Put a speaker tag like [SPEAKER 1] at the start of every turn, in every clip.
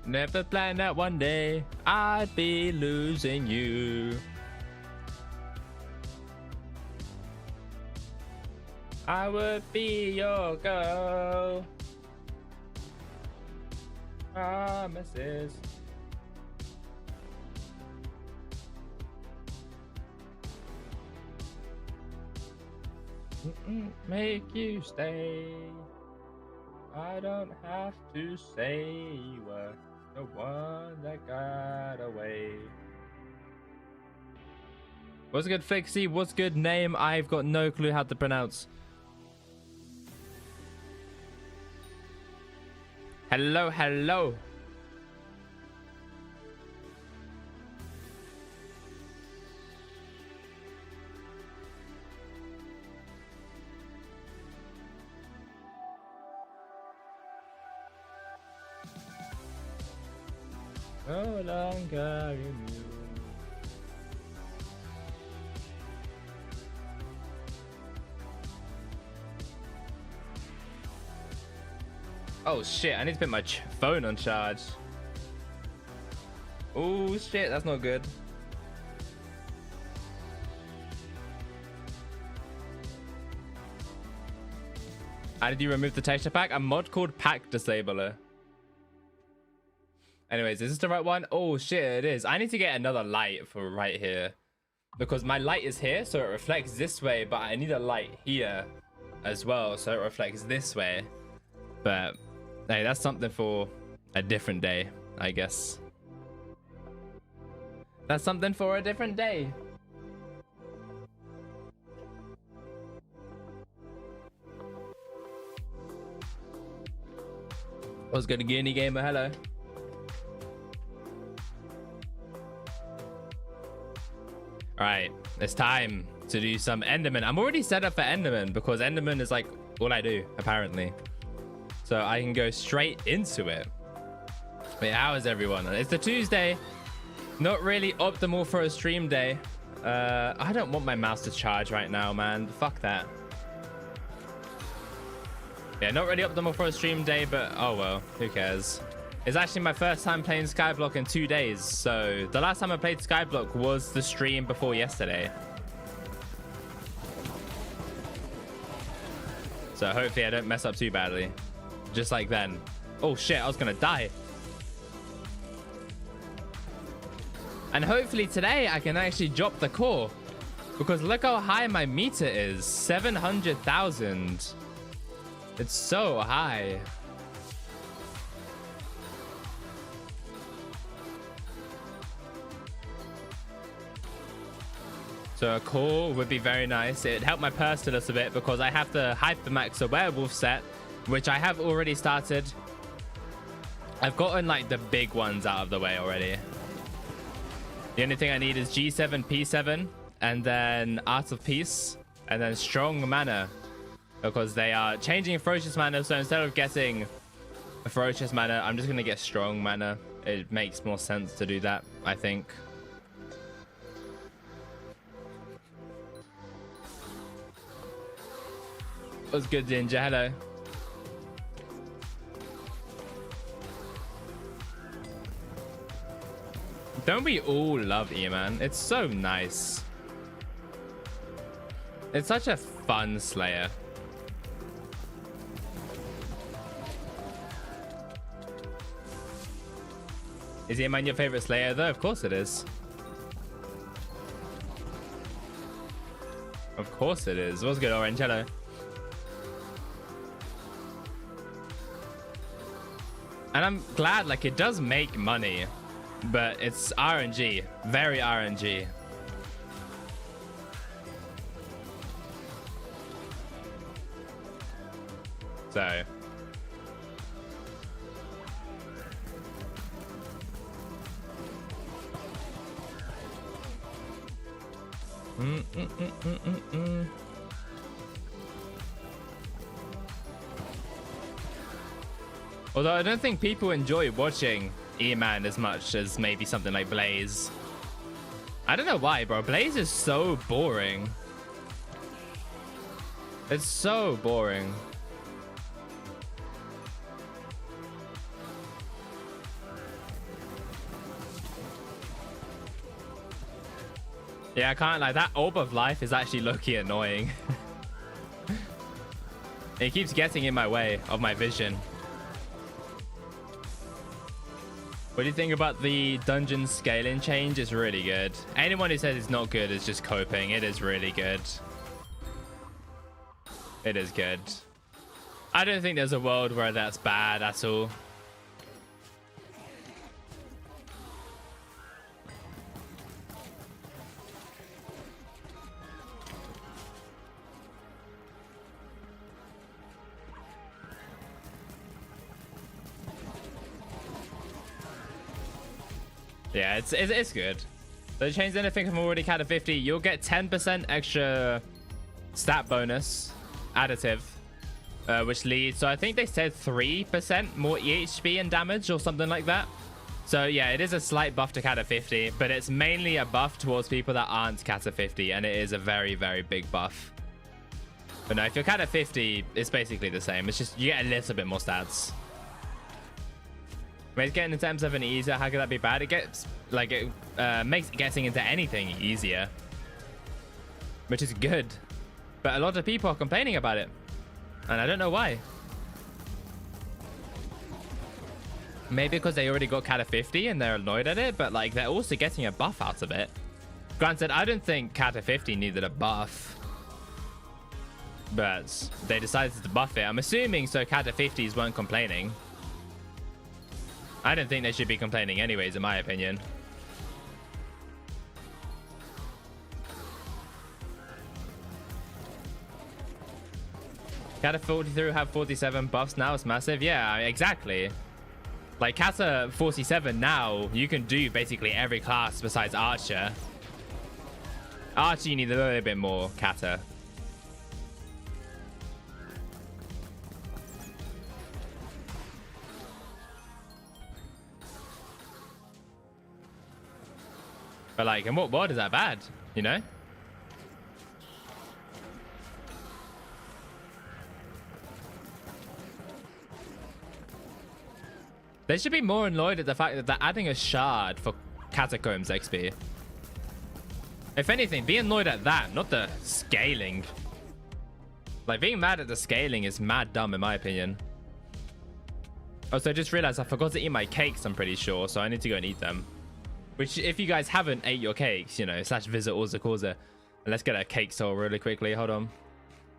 [SPEAKER 1] Never planned that one day I'd be losing you. I would be your girl. Promises. Make you stay. I don't have to say you were the one that got away. What's good, Fixie? What's good, name? I've got no clue how to pronounce. Hello, hello. No longer immune. Oh shit, I need to put my phone on charge. Oh shit, that's not good. How did you remove the texture pack? A mod called Pack Disabler. Anyways, is this the right one? Oh shit, it is. I need to get another light for right here, because my light is here, so it reflects this way, but I need a light here as well, so it reflects this way. But hey, that's something for a different day, I guess. That's something for a different day. What's good, Guinea Gamer? Hello. Alright, it's time to do some Enderman. I'm already set up for Enderman because Enderman is like all I do, apparently. So I can go straight into it. Wait, how is everyone? It's a Tuesday. Not really optimal for a stream day. I don't want my mouse to charge right now, man. Fuck that. Yeah, not really optimal for a stream day, but oh well, who cares? It's actually my first time playing Skyblock in 2 days. So the last time I played Skyblock was the stream before yesterday. So hopefully I don't mess up too badly. Just like then. Oh shit, I was gonna die. And hopefully today I can actually drop the core, because look how high my meter is. 700,000. It's so high. So a core would be very nice. It'd help my purse to us a bit, because I have the Hypixel a werewolf set, which I have already started. I've gotten like the big ones out of the way already. The only thing I need is G7, P7, and then Art of Peace, and then Strong Mana, because they are changing Ferocious Mana. So instead of getting a Ferocious Mana, I'm just going to get Strong Mana. It makes more sense to do that, I think. What's good, Ginger? Hello. Don't we all love E-Man? It's so nice. It's such a fun Slayer. Is E-Man your favorite Slayer though? Of course it is. Of course it is. What's good, Orange? Hello. And I'm glad, like, it does make money, but it's RNG, very RNG. So. Although I don't think people enjoy watching E-Man as much as maybe something like Blaze. I don't know why, bro. Blaze is so boring. It's so boring. Yeah, I can't like that orb of life is actually low-key annoying. It keeps getting in my way of my vision. What do you think about the dungeon scaling change? It's really good. Anyone who says it's not good is just coping. It is really good. It is good. I don't think there's a world where that's bad at all. Yeah, it's good. So change anything from already cat of 50. You'll get 10% extra stat bonus additive, which leads, so I think they said 3% more EHP and damage or something like that. So yeah, it is a slight buff to cat of 50, but it's mainly a buff towards people that aren't cat of 50, and it is a very, very big buff. But no, if you're cat of 50, it's basically the same. It's just you get a little bit more stats. It's getting into M7 easier. How could that be bad? It gets like it makes getting into anything easier, which is good. But a lot of people are complaining about it, and I don't know why. Maybe because they already got cat of 50 and they're annoyed at it, but like they're also getting a buff out of it. Granted, I don't think cat of 50 needed a buff, but they decided to buff it. I'm assuming so cat of 50s weren't complaining. I don't think they should be complaining anyways, in my opinion. Kata 43 have 47 buffs now. It's massive. Yeah, exactly. Like Kata 47 now, you can do basically every class besides Archer. Archer, you need a little bit more Kata. But like, in what world is that bad? You know? They should be more annoyed at the fact that they're adding a shard for Catacombs XP. If anything, be annoyed at that, not the scaling. Like, being mad at the scaling is mad dumb, in my opinion. Also, I just realized I forgot to eat my cakes, I'm pretty sure, so I need to go and eat them. Which, if you guys haven't ate your cakes, you know, / visit AusaCausa. And let's get a cake soul really quickly. Hold on.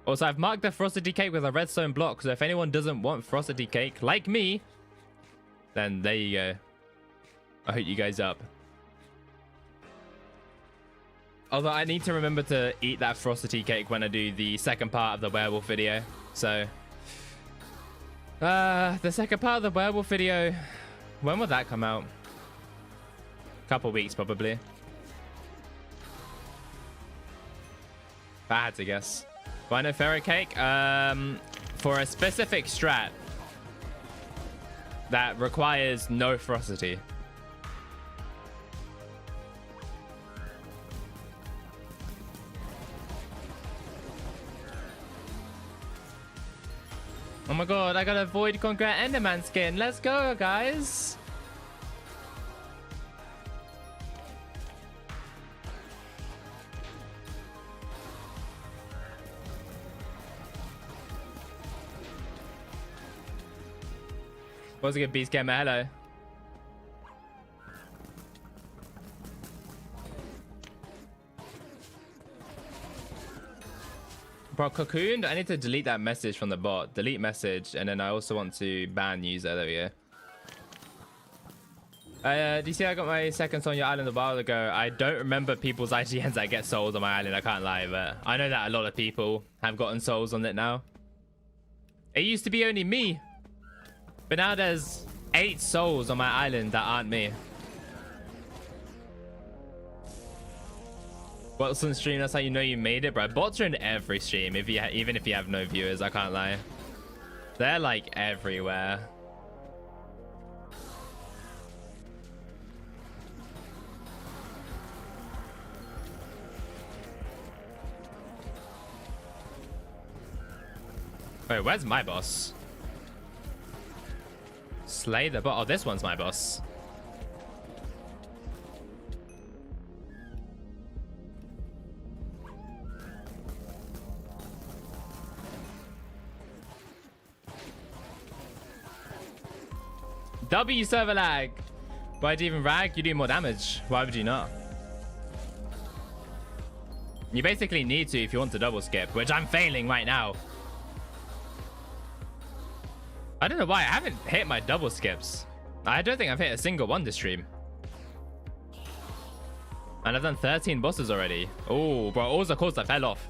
[SPEAKER 1] Also, I've marked the frosty cake with a redstone block. So if anyone doesn't want frosty cake, like me, then there you go. I'll hook you guys up. Although I need to remember to eat that frosty cake when I do the second part of the werewolf video. So, the second part of the werewolf video, when will that come out? Couple weeks probably. If I had to guess. Why no ferret cake? For a specific strat that requires no ferocity. Oh my god, I got a Void Conqueror Enderman skin. Let's go, guys. What's a good beast gamer? Hello. Bro, cocooned. I need to delete that message from the bot. Delete message, and then I also want to ban user. There we go. Do you see I got my second on your island a while ago? I don't remember people's IGNs that get souls on my island. I can't lie, but I know that a lot of people have gotten souls on it now. It used to be only me. But now there's 8 souls on my island that aren't me. Bots on stream, that's how you know you made it, bro. Bots are in every stream, even if you have no viewers, I can't lie. They're like everywhere. Wait, where's my boss? Slay the bot. Oh, this one's my boss. W server lag. Why do you even rag? You do more damage. Why would you not? You basically need to if you want to double skip, which I'm failing right now. I don't know why I haven't hit my double skips. I don't think I've hit a single one this stream. And I've done 13 bosses already. Oh, bro, AusaCausa fell off.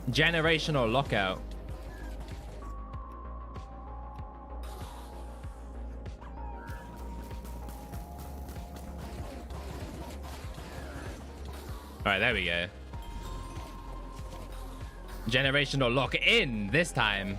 [SPEAKER 1] Generational lockout. All right, there we go. Generational lock in this time.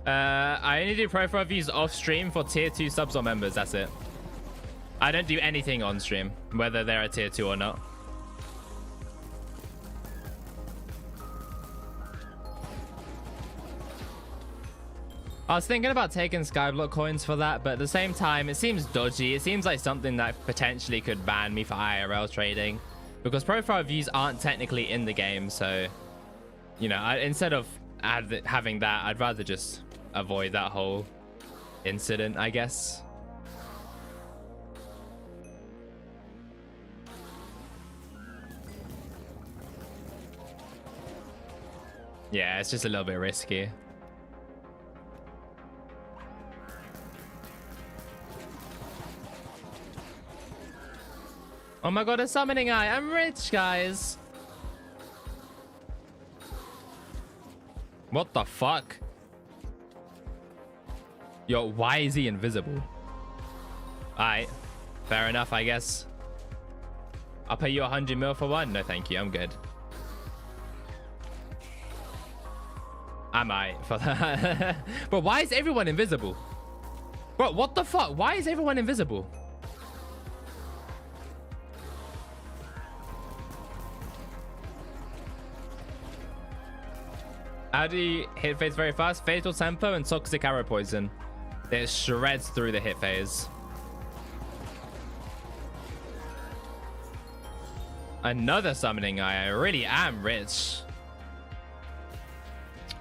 [SPEAKER 1] I only do profile views off stream for tier 2 subs or members. That's it. I don't do anything on stream, whether they're a tier 2 or not. I was thinking about taking Skyblock coins for that, but at the same time, it seems dodgy. It seems like something that potentially could ban me for IRL trading, because profile views aren't technically in the game. So, you know, instead of having that, I'd rather just avoid that whole incident, I guess. Yeah, it's just a little bit risky. Oh my god, a summoning eye. I'm rich, guys. What the fuck? Yo, why is he invisible? Alright. Fair enough, I guess. I'll pay you 100 mil for one. No, thank you. I'm good. I might for that. But why is everyone invisible? Bro, what the fuck? Why is everyone invisible? How do you hit phase very fast? Fatal tempo and toxic arrow poison. It shreds through the hit phase. Another summoning eye. I really am rich.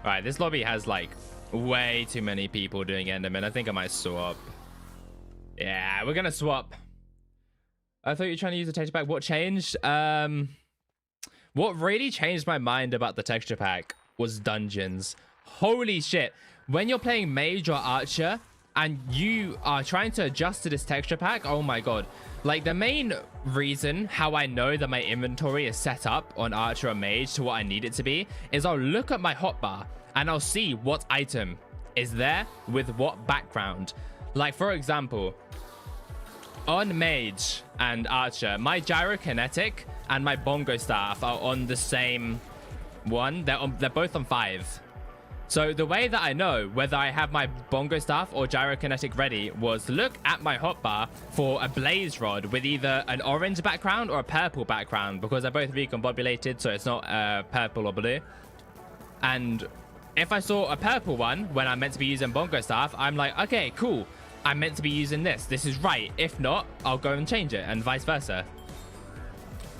[SPEAKER 1] Alright, this lobby has like way too many people doing Enderman. I think I might swap. Yeah, we're gonna swap. I thought you were trying to use the texture pack. What changed? What really changed my mind about the texture pack was dungeons. Holy shit. When you're playing mage or archer and you are trying to adjust to this texture pack, oh my god. Like, the main reason how I know that my inventory is set up on archer or mage to what I need it to be is I'll look at my hotbar and I'll see what item is there with what background. Like, for example, on mage and archer, my gyrokinetic and my bongo staff are on the same one. They're both on 5. So the way that I know whether I have my bongo staff or gyrokinetic ready was look at my hotbar for a blaze rod with either an orange background or a purple background, because they're both recombobulated, so it's not purple or blue. And if I saw a purple one when I'm meant to be using bongo staff, I'm like, okay, cool, I'm meant to be using this. This is right. If not, I'll go and change it, and vice versa.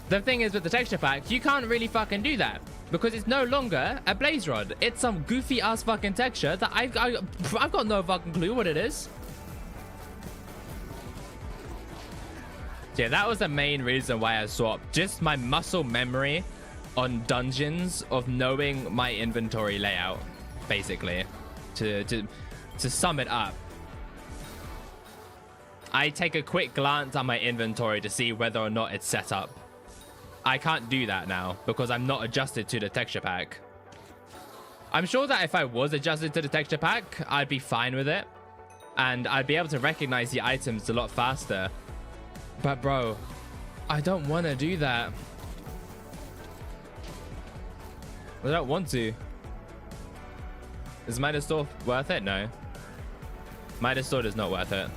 [SPEAKER 1] The thing is, with the texture pack, you can't really fucking do that, because it's no longer a blaze rod. It's some goofy ass fucking texture that I've got no fucking clue what it is. Yeah, that was the main reason why I swapped. Just my muscle memory on dungeons of knowing my inventory layout, basically. To sum it up, I take a quick glance at my inventory to see whether or not it's set up. I can't do that now because I'm not adjusted to the texture pack. I'm sure that if I was adjusted to the texture pack, I'd be fine with it. And I'd be able to recognize the items a lot faster. But bro, I don't want to do that. I don't want to. Is Midas Store worth it? No. Midas Store is not worth it.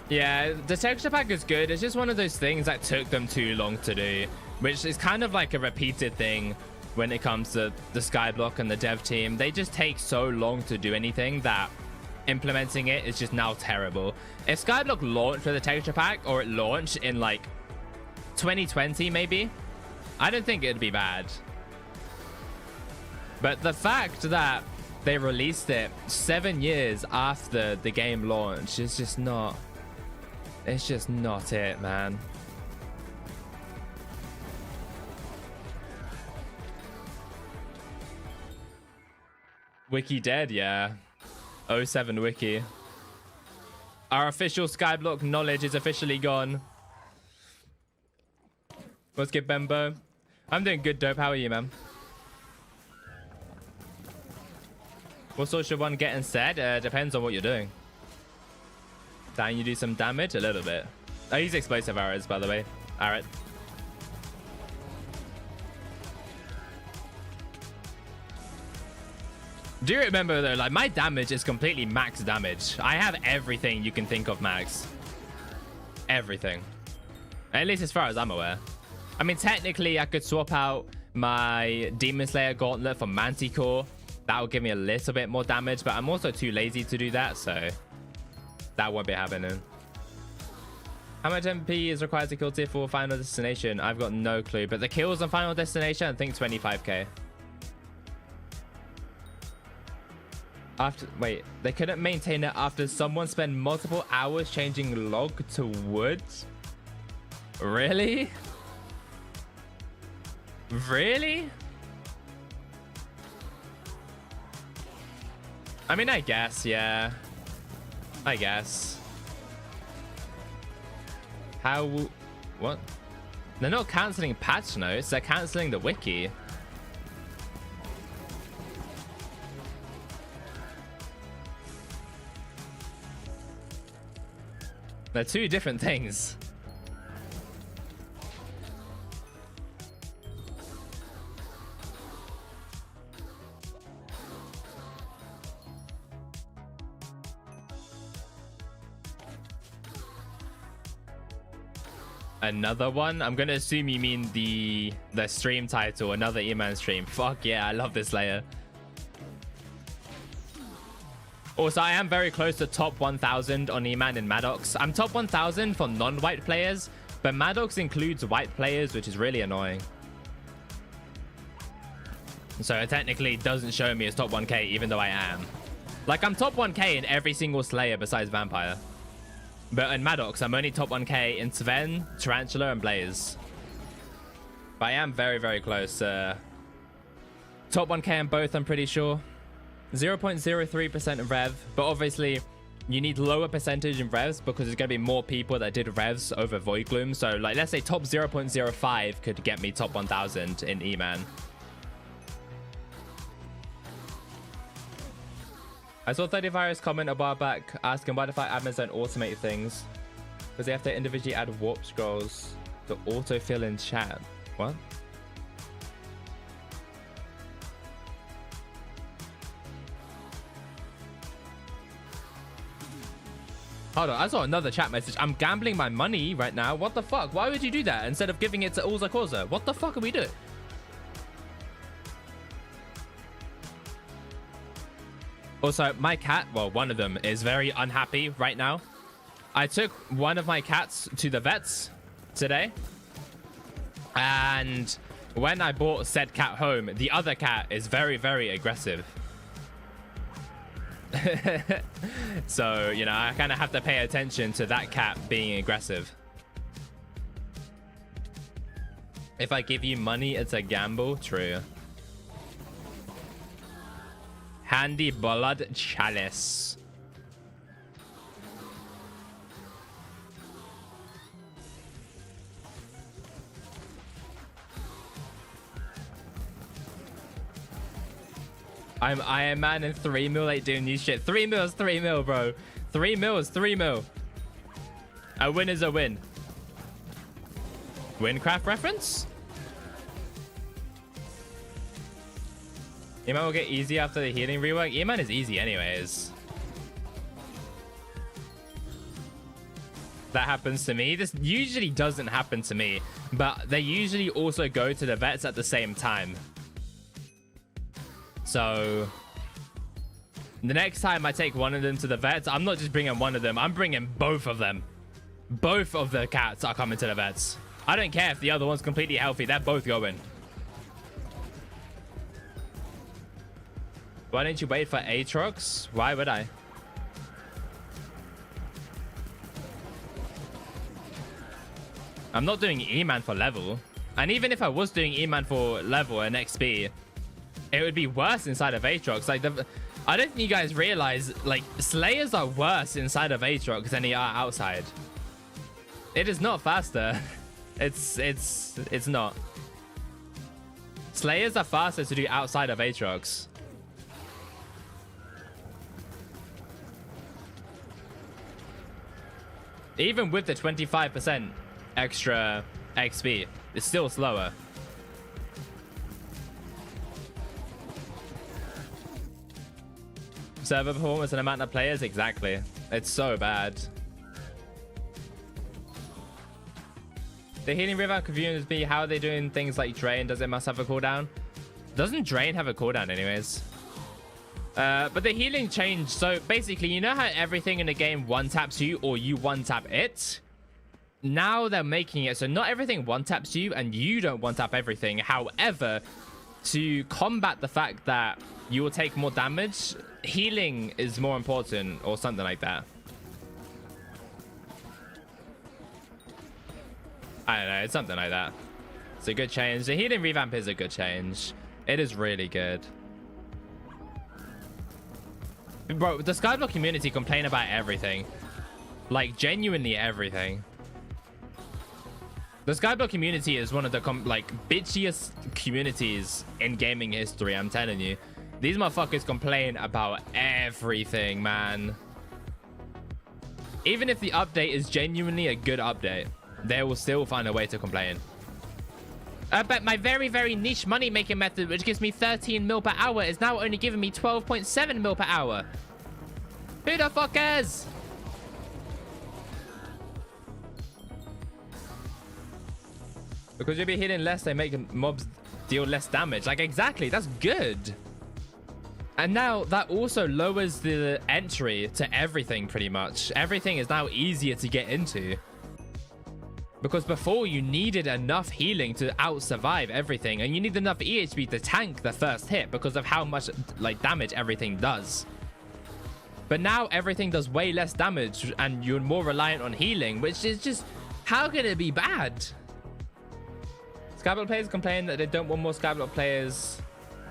[SPEAKER 1] Yeah, the texture pack is good. It's just one of those things that took them too long to do, which is kind of like a repeated thing when it comes to the Skyblock and the dev team. They just take so long to do anything that implementing it is just now terrible. If Skyblock launched with a texture pack, or it launched in like 2020 maybe, I don't think it'd be bad. But the fact that they released it 7 years after the game launch is just not, it's just not it, man. Wiki dead, yeah. 07 wiki. Our official Skyblock knowledge is officially gone. What's good, Bembo? I'm doing good, Dope. How are you, man? What sort should one get instead? Depends on what you're doing. Can you do some damage? A little bit. I use explosive arrows, by the way. Alright. Do you remember though, like my damage is completely max damage. I have everything you can think of max. Everything. At least as far as I'm aware. I mean, technically I could swap out my Demon Slayer Gauntlet for Manticore. That will give me a little bit more damage, but I'm also too lazy to do that, so that won't be happening. How much MP is required to kill tier 4 Final Destination? I've got no clue, but the kills on Final Destination, I think 25k. After, wait, they couldn't maintain it after someone spent multiple hours changing log to wood? Really? Really? I mean, I guess, yeah. I guess. How? What? They're not cancelling patch notes, they're cancelling the wiki. They're two different things. Another one? I'm gonna assume you mean the stream title, another E-Man stream. Fuck yeah, I love this layer. Also, I am very close to top 1000 on E-Man in Maddox. I'm top 1000 for non-white players, but Maddox includes white players, which is really annoying. So it technically doesn't show me as top 1k, even though I am. Like, I'm top 1k in every single Slayer besides Vampire. But in Maddox, I'm only top 1k in Sven, Tarantula, and Blaze. But I am very, very close. Top 1k in both, I'm pretty sure. 0.03% of rev, but obviously you need lower percentage in revs because there's going to be more people that did revs over voidgloom. So like, let's say top 0.05 could get me top 1000 in E-Man. I saw 30 Virus comment a while back asking why the fight admins don't automate things, because they have to individually add warp scrolls to autofill in chat. What? Hold on, I saw another chat message. I'm gambling my money right now. What the fuck? Why would you do that instead of giving it to AusaCausa? What the fuck are we doing? Also, my cat, well, one of them is very unhappy right now. I took one of my cats to the vets today. And when I brought said cat home, the other cat is very, very aggressive. So, you know, I kind of have to pay attention to that cat being aggressive. If I give you money, it's a gamble. True. Handy blood chalice. I'm Iron Man and 3 mil ain't doing new shit. 3 mil is 3 mil, bro. 3 mil is 3 mil. A win is a win. Windcraft reference? E-Man will get easy after the healing rework. E-Man is easy anyways. That happens to me. This usually doesn't happen to me, but they usually also go to the vets at the same time. So the next time I take one of them to the vets, I'm not just bringing one of them. I'm bringing both of them. Both of the cats are coming to the vets. I don't care if the other one's completely healthy. They're both going. Why didn't you wait for Aatrox? Why would I? I'm not doing E-Man for level. And even if I was doing E-Man for level and XP, it would be worse inside of Aatrox. Like, I don't think you guys realize, like, Slayers are worse inside of Aatrox than they are outside. It is not faster. It's not. Slayers are faster to do outside of Aatrox. Even with the 25% extra XP, it's still slower. Server performance and amount of players, exactly. It's so bad. The healing revamp confused me. How are they doing things like drain? Does it must have a cooldown? Doesn't drain have a cooldown anyways? But the healing changed. So basically, you know how everything in the game one-taps you or you one-tap it? Now they're making it so not everything one-taps you and you don't one-tap everything. However, to combat the fact that you will take more damage, healing is more important or something like that. I don't know. It's something like that. It's a good change. The healing revamp is a good change. It is really good. Bro, the Skyblock community complain about everything. Like, genuinely everything. The Skyblock community is one of the bitchiest communities in gaming history, I'm telling you. These motherfuckers complain about everything, man. Even if the update is genuinely a good update, they will still find a way to complain. But my very, very niche money-making method, which gives me 13 mil per hour, is now only giving me 12.7 mil per hour. Who the fuck cares? Because you'll be hitting less, they make mobs deal less damage. Like, exactly, that's good. And now that also lowers the entry to everything, pretty much. Everything is now easier to get into. Because before, you needed enough healing to out-survive everything. And you need enough EHP to tank the first hit because of how much, like, damage everything does. But now everything does way less damage and you're more reliant on healing, which is just... How can it be bad? Skyblock players complain that they don't want more Skyblock players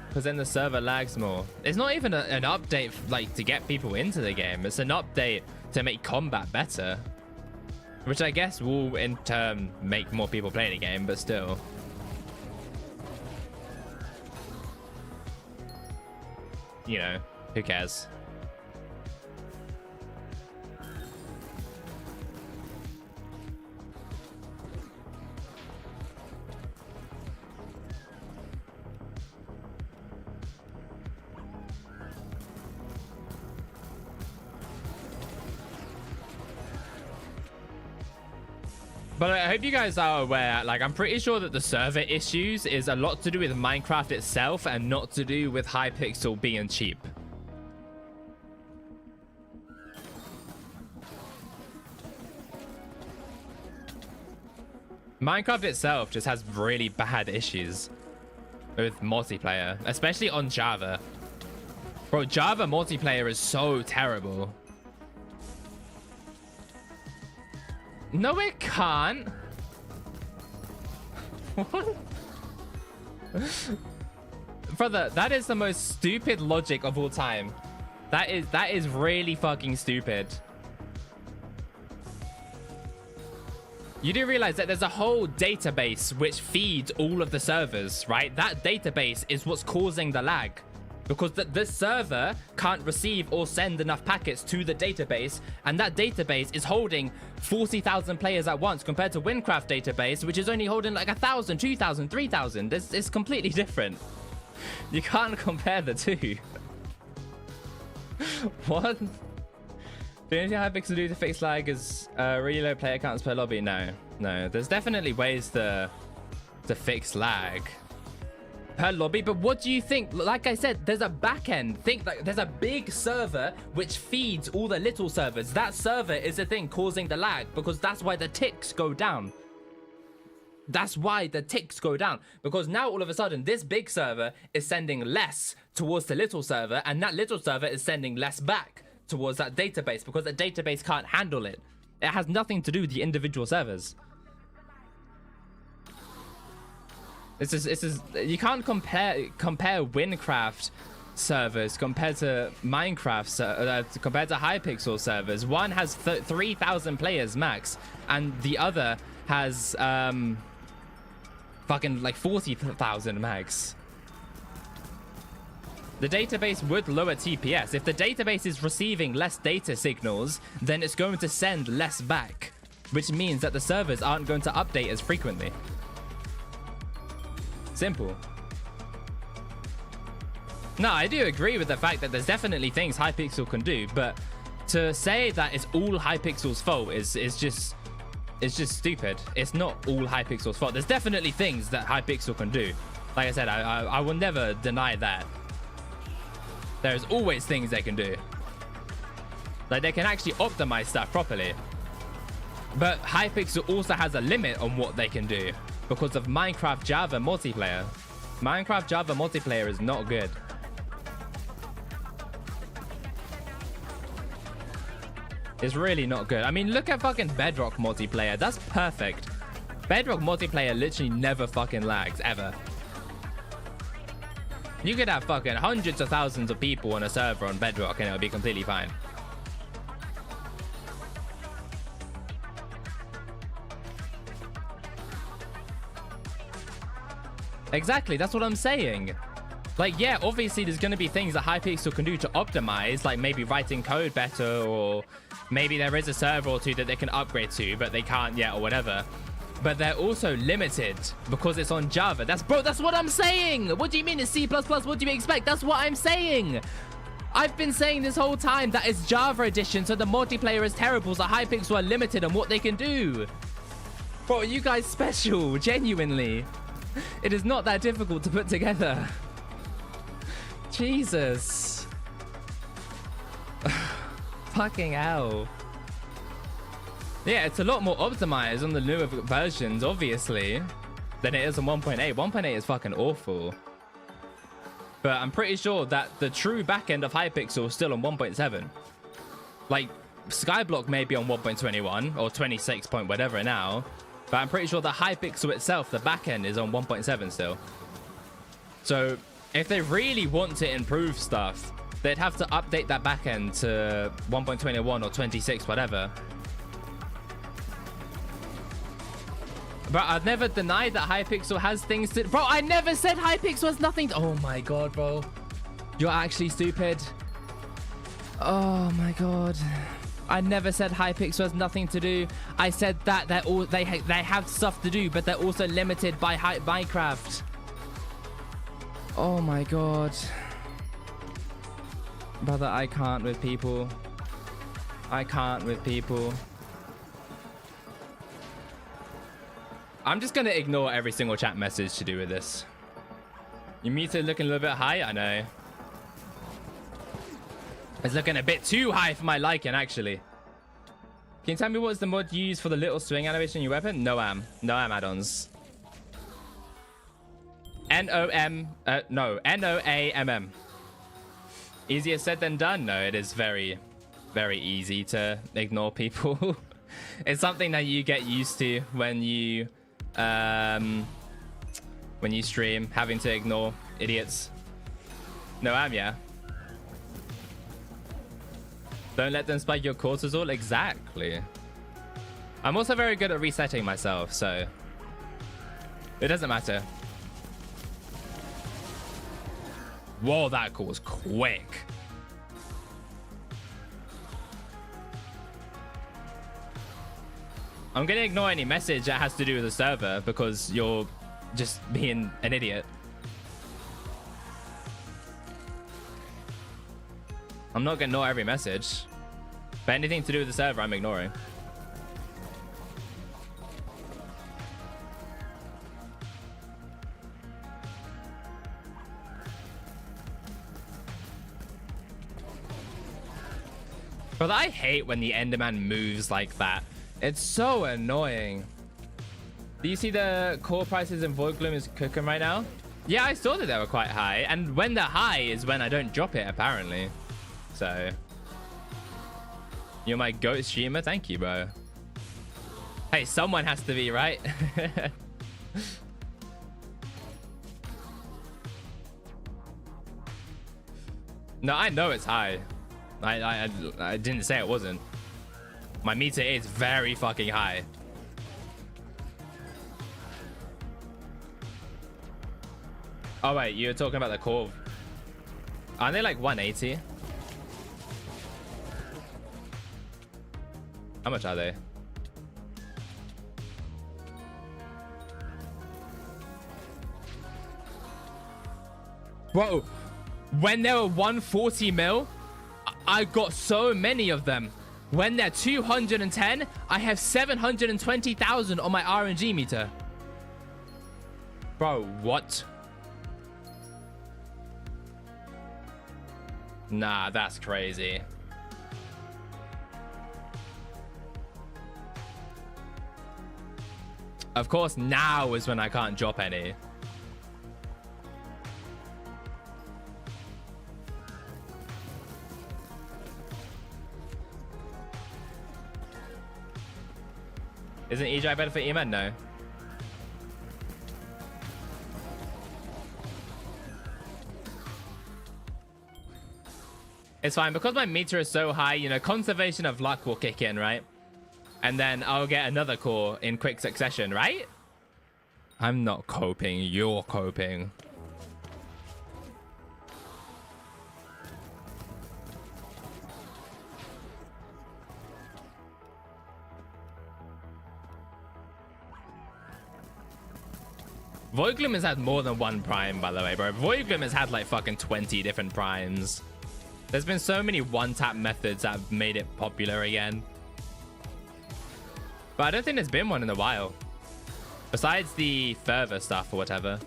[SPEAKER 1] because then the server lags more. It's not even an update, like, to get people into the game. It's an update to make combat better. Which I guess will, in turn, make more people play the game, but still. You know, who cares? But I hope you guys are aware, like, I'm pretty sure that the server issues is a lot to do with Minecraft itself and not to do with Hypixel being cheap. Minecraft itself just has really bad issues with multiplayer, especially on Java. Bro, Java multiplayer is so terrible. No, it can't. What? Brother, that is the most stupid logic of all time. That is really fucking stupid. You do realize that there's a whole database which feeds all of the servers, right? That database is what's causing the lag. Because the server can't receive or send enough packets to the database, and that database is holding 40,000 players at once compared to Winecraft database, which is only holding like 1,000, 2,000, 3,000. It's completely different. You can't compare the two. What? Do you know how Hypixel do to fix lag is really low player counts per lobby? No. There's definitely ways to fix lag. per lobby. But what do you think? Like I said, there's a back end. Think like there's a big server which feeds all the little servers. That server is the thing causing the lag, because that's why the ticks go down. That's why the ticks go down, because now all of a sudden this big server is sending less towards the little server, and that little server is sending less back towards that database, because the database can't handle it. It has nothing to do with the individual servers. This is you can't compare Winecraft servers compared to Minecraft compared to Hypixel servers. One has 3,000 players max, and the other has fucking like 40,000 max. The database would lower TPS. If the database is receiving less data signals, then it's going to send less back, which means that the servers aren't going to update as frequently. Simple. No, I do agree with the fact that there's definitely things Hypixel can do, but to say that it's all Hypixel's fault is just stupid. It's not all Hypixel's fault. There's definitely things that Hypixel can do. Like I said, I will never deny that. There's always things they can do. Like, they can actually optimize stuff properly. But Hypixel also has a limit on what they can do because of Minecraft Java multiplayer. Minecraft Java multiplayer is not good. It's really not good. I mean, look at fucking Bedrock multiplayer. That's perfect. Bedrock multiplayer literally never fucking lags, ever. You could have fucking hundreds of thousands of people on a server on Bedrock and it would be completely fine. Exactly, that's what I'm saying. Like, yeah, obviously there's going to be things that Hypixel can do to optimize, like maybe writing code better, or maybe there is a server or two that they can upgrade to, but they can't yet, or whatever. But they're also limited because it's on Java. That's what I'm saying. What do you mean it's C++? What do you expect? That's what I'm saying. I've been saying this whole time that it's Java edition, so the multiplayer is terrible, so Hypixel are limited on what they can do. Bro, are you guys special? Genuinely. It is not that difficult to put together. Jesus. Fucking hell. Yeah, it's a lot more optimized on the newer versions, obviously, than it is on 1.8. 1.8 is fucking awful. But I'm pretty sure that the true backend of Hypixel is still on 1.7. Like, Skyblock may be on 1.21 or 26 point whatever now, but I'm pretty sure the Hypixel itself, the backend, is on 1.7 still. So if they really want to improve stuff, they'd have to update that backend to 1.21 or 26, whatever. But I've never denied that Hypixel has things to... Bro, I never said Hypixel has nothing to... Oh my god, bro. You're actually stupid. Oh my god. I never said Hypixel has nothing to do. I said that they have stuff to do, but they're also limited by Minecraft. Oh my god. Brother, I can't with people. I can't with people. I'm just gonna ignore every single chat message to do with this. Your meter looking a little bit high, I know. It's looking a bit too high for my liking, actually. Can you tell me what's the mod you use for the little swing animation in your weapon? Noam add-ons. Noamm. Easier said than done? No, it is very, very easy to ignore people. It's something that you get used to when you stream, having to ignore idiots. Noam, yeah. Don't let them spike your cortisol. Exactly. I'm also very good at resetting myself, so it doesn't matter. Whoa, that call was quick. I'm gonna ignore any message that has to do with the server because you're just being an idiot. I'm not gonna ignore every message, but anything to do with the server, I'm ignoring. But I hate when the Enderman moves like that. It's so annoying. Do you see the core prices in voidgloom is cooking right now? Yeah, I saw that they were quite high. And when they're high is when I don't drop it, apparently. So... You're my GOAT streamer? Thank you, bro. Hey, someone has to be, right? No, I know it's high. I didn't say it wasn't. My meter is very fucking high. Oh, wait, you're talking about the core. Aren't they like 180? How much are they? Whoa. When they were 140 mil, I got so many of them. When they're 210, I have 720,000 on my RNG meter. Bro, what? Nah, that's crazy. Of course, now is when I can't drop any. Isn't EJ better for E-Man? No. It's fine because my meter is so high, you know, conservation of luck will kick in, right? And then I'll get another core in quick succession, right? I'm not coping, you're coping. Voidgloom has had more than one prime, by the way, bro. Voidgloom has had like fucking 20 different primes. There's been so many one-tap methods that have made it popular again. But I don't think there's been one in a while. Besides the further stuff or whatever.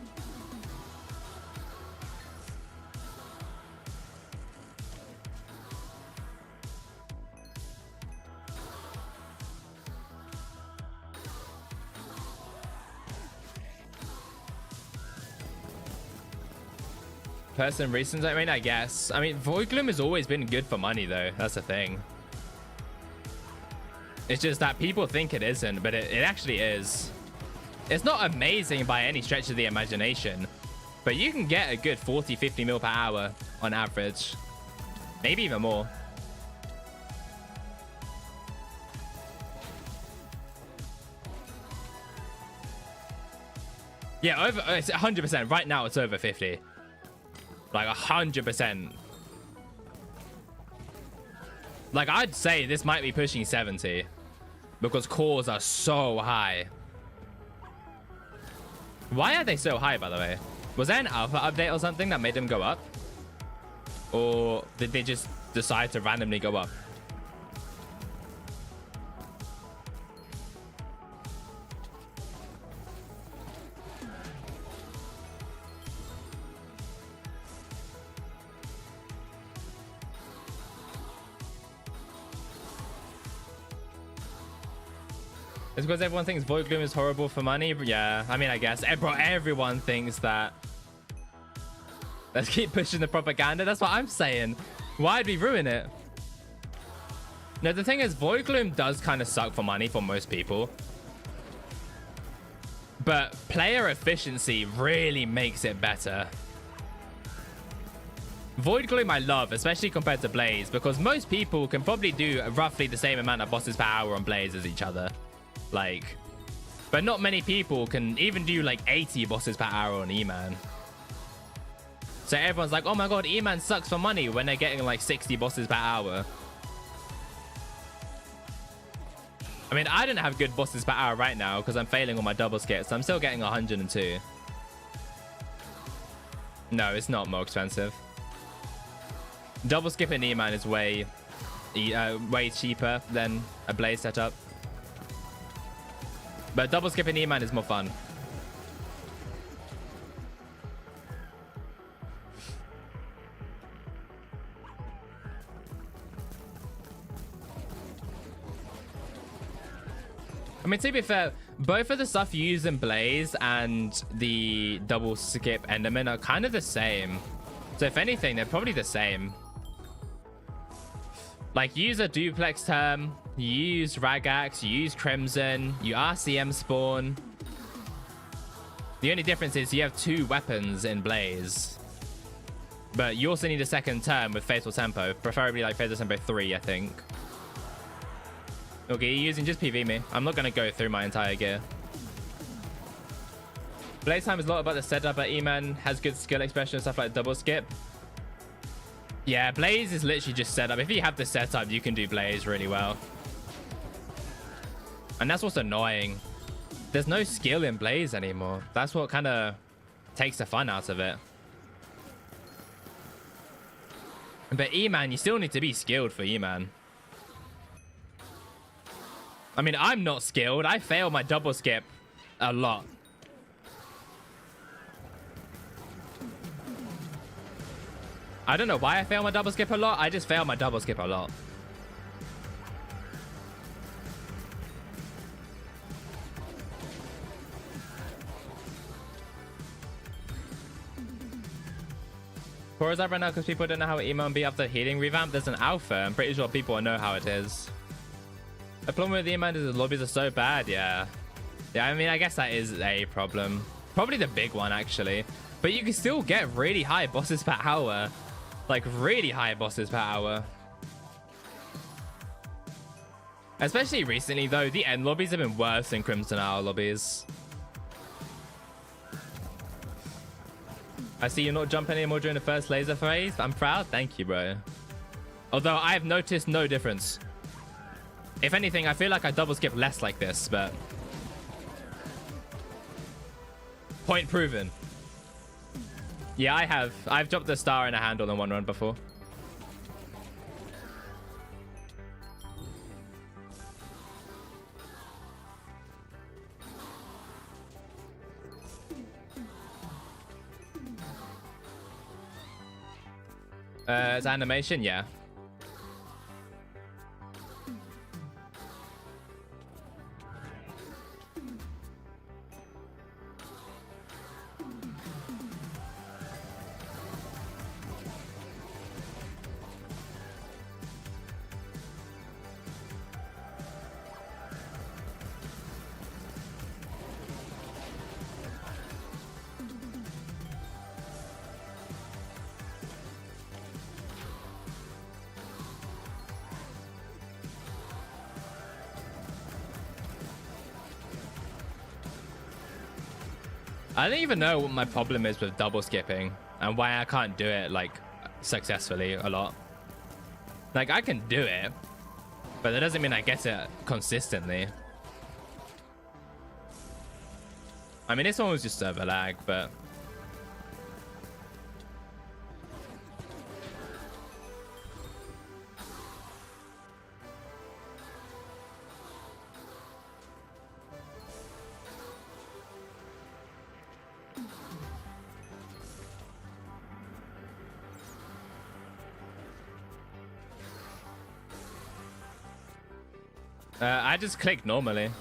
[SPEAKER 1] Person recent, I mean, I guess. I mean, voidgloom has always been good for money, though. That's the thing. It's just that people think it isn't, but it actually is. It's not amazing by any stretch of the imagination, but you can get a good 40, 50 mil per hour on average. Maybe even more. Yeah, it's 100%. Right now, it's over 50. Like 100%. Like I'd say this might be pushing 70 because cores are so high. Why are they so high, by the way? Was there an alpha update or something that made them go up? Or did they just decide to randomly go up? It's because everyone thinks voidgloom is horrible for money. Yeah, I mean, I guess. Bro, everyone thinks that. Let's keep pushing the propaganda. That's what I'm saying. Why'd we ruin it? No, the thing is, voidgloom does kind of suck for money for most people. But player efficiency really makes it better. Voidgloom I love, especially compared to Blaze, because most people can probably do roughly the same amount of bosses per hour on Blaze as each other. Like, but not many people can even do like 80 bosses per hour on E-Man. So everyone's like, oh my god, E-Man sucks for money when they're getting like 60 bosses per hour. I mean, I don't have good bosses per hour right now because I'm failing on my double skip, so I'm still getting 102. No, it's not more expensive. Double skip in E-Man is way cheaper than a Blaze setup. But double skipping E-Man is more fun. I mean, to be fair, both of the stuff you use in Blaze and the double skip Enderman are kind of the same. So if anything, they're probably the same. Like, you use a duplex term, you use Ragax, you use Crimson, you RCM spawn. The only difference is you have 2 weapons in Blaze. But you also need a second term with Fatal Tempo, preferably like Fatal Tempo 3, I think. Okay, you're using just PV me. I'm not going to go through my entire gear. Blaze time is a lot about the setup, but E-Man has good skill expression and stuff like double skip. Yeah, Blaze is literally just setup. If you have the setup, you can do Blaze really well. And that's what's annoying. There's no skill in Blaze anymore. That's what kind of takes the fun out of it. But E-Man, you still need to be skilled for E-Man. I mean, I'm not skilled. I fail my double skip a lot. I don't know why I fail my double skip a lot. I just fail my double skip a lot. Cora's up right now because people don't know how emo and be after healing revamp. There's an alpha. I'm pretty sure people know how it is. The problem with emo is the lobbies are so bad. Yeah. Yeah, I mean, I guess that is a problem. Probably the big one, actually. But you can still get really high bosses per hour. Like, really high bosses per hour. Especially recently, though, the end lobbies have been worse than Crimson Hour lobbies. I see you're not jumping anymore during the first laser phase. I'm proud. Thank you, bro. Although I have noticed no difference. If anything, I feel like I double skip less like this, but... Point proven. Yeah, I have. I've dropped the star and a handle in one run before. It's animation, yeah. I don't even know what my problem is with double skipping and why I can't do it like successfully a lot. Like, I can do it, but that doesn't mean I get it consistently. I mean, this one was just server lag, but... I just click normally.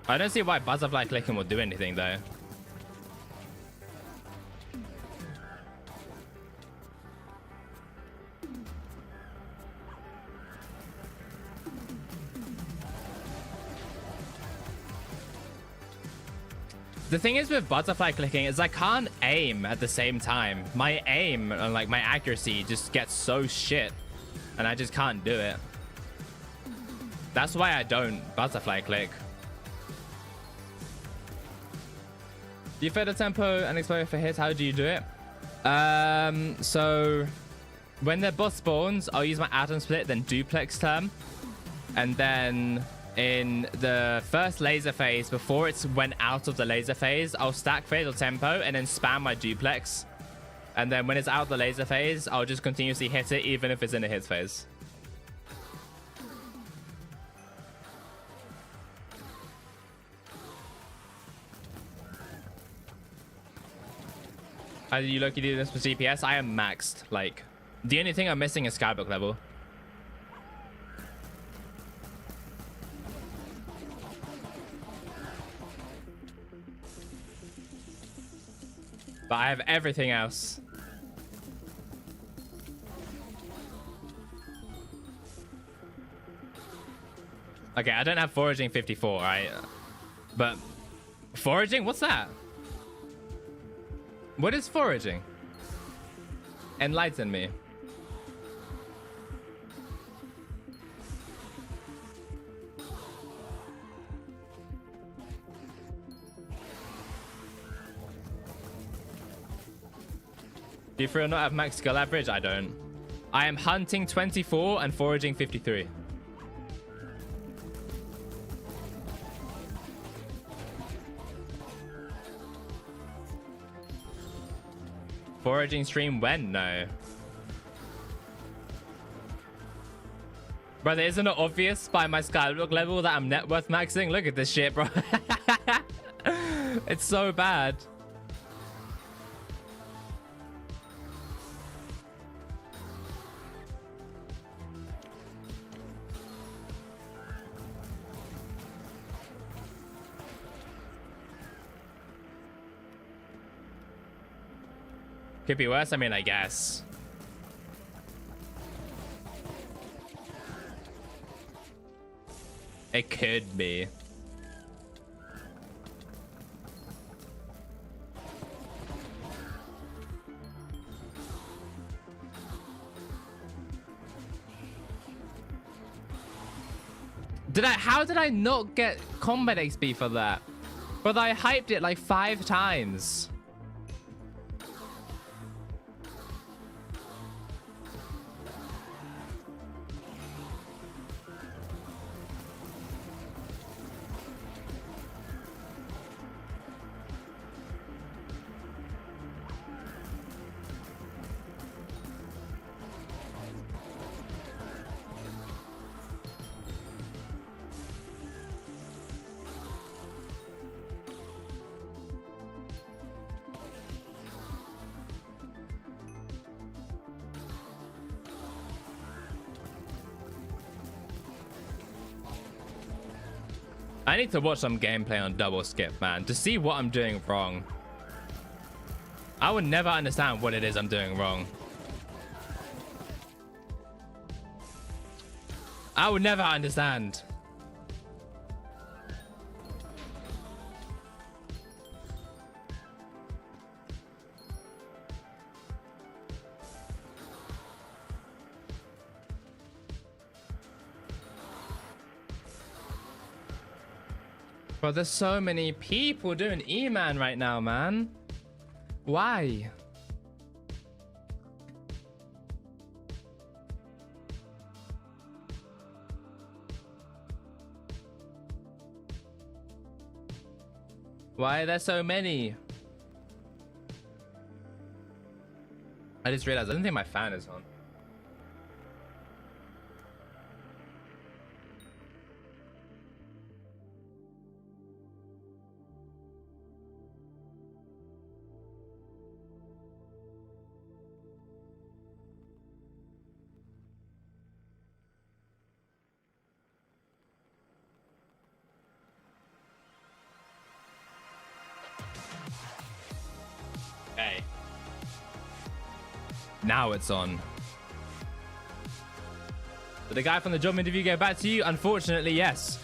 [SPEAKER 1] I don't see why butterfly clicking will do anything though. The thing is with butterfly clicking is I can't aim at the same time. My aim and like my accuracy just gets so shit and I just can't do it. That's why I don't butterfly click. Do you fade the tempo and explode for hits? How do you do it? So when the boss spawns, I'll use my atom split, then duplex term, and then in the first laser phase, before it's went out of the laser phase, I'll stack fatal tempo and then spam my duplex. And then when it's out of the laser phase, I'll just continuously hit it even if it's in a hit phase. How do you look? You do this for CPS? I am maxed, like The only thing I'm missing is Skyblock level. But I have everything else. Okay, I don't have foraging 54, right? But foraging? What's that? What is foraging? Enlighten me. Do you feel not have max skill average? I don't. I am hunting 24 and foraging 53. Foraging stream when? No. Brother, isn't it obvious by my Skyblock level that I'm net worth maxing? Look at this shit, bro. It's so bad. Could be worse. I mean, I guess. It could be. How did I not get combat XP for that? But I hyped it like 5 times. I need to watch some gameplay on double skip, man, to see what I'm doing wrong. I would never understand what it is I'm doing wrong. I would never understand. Bro, there's so many people doing E-Man right now, man. Why? Why are there so many? I just realized I don't think my fan is on. Okay. Now it's on. Did the guy from the job interview get back to you? Unfortunately, yes.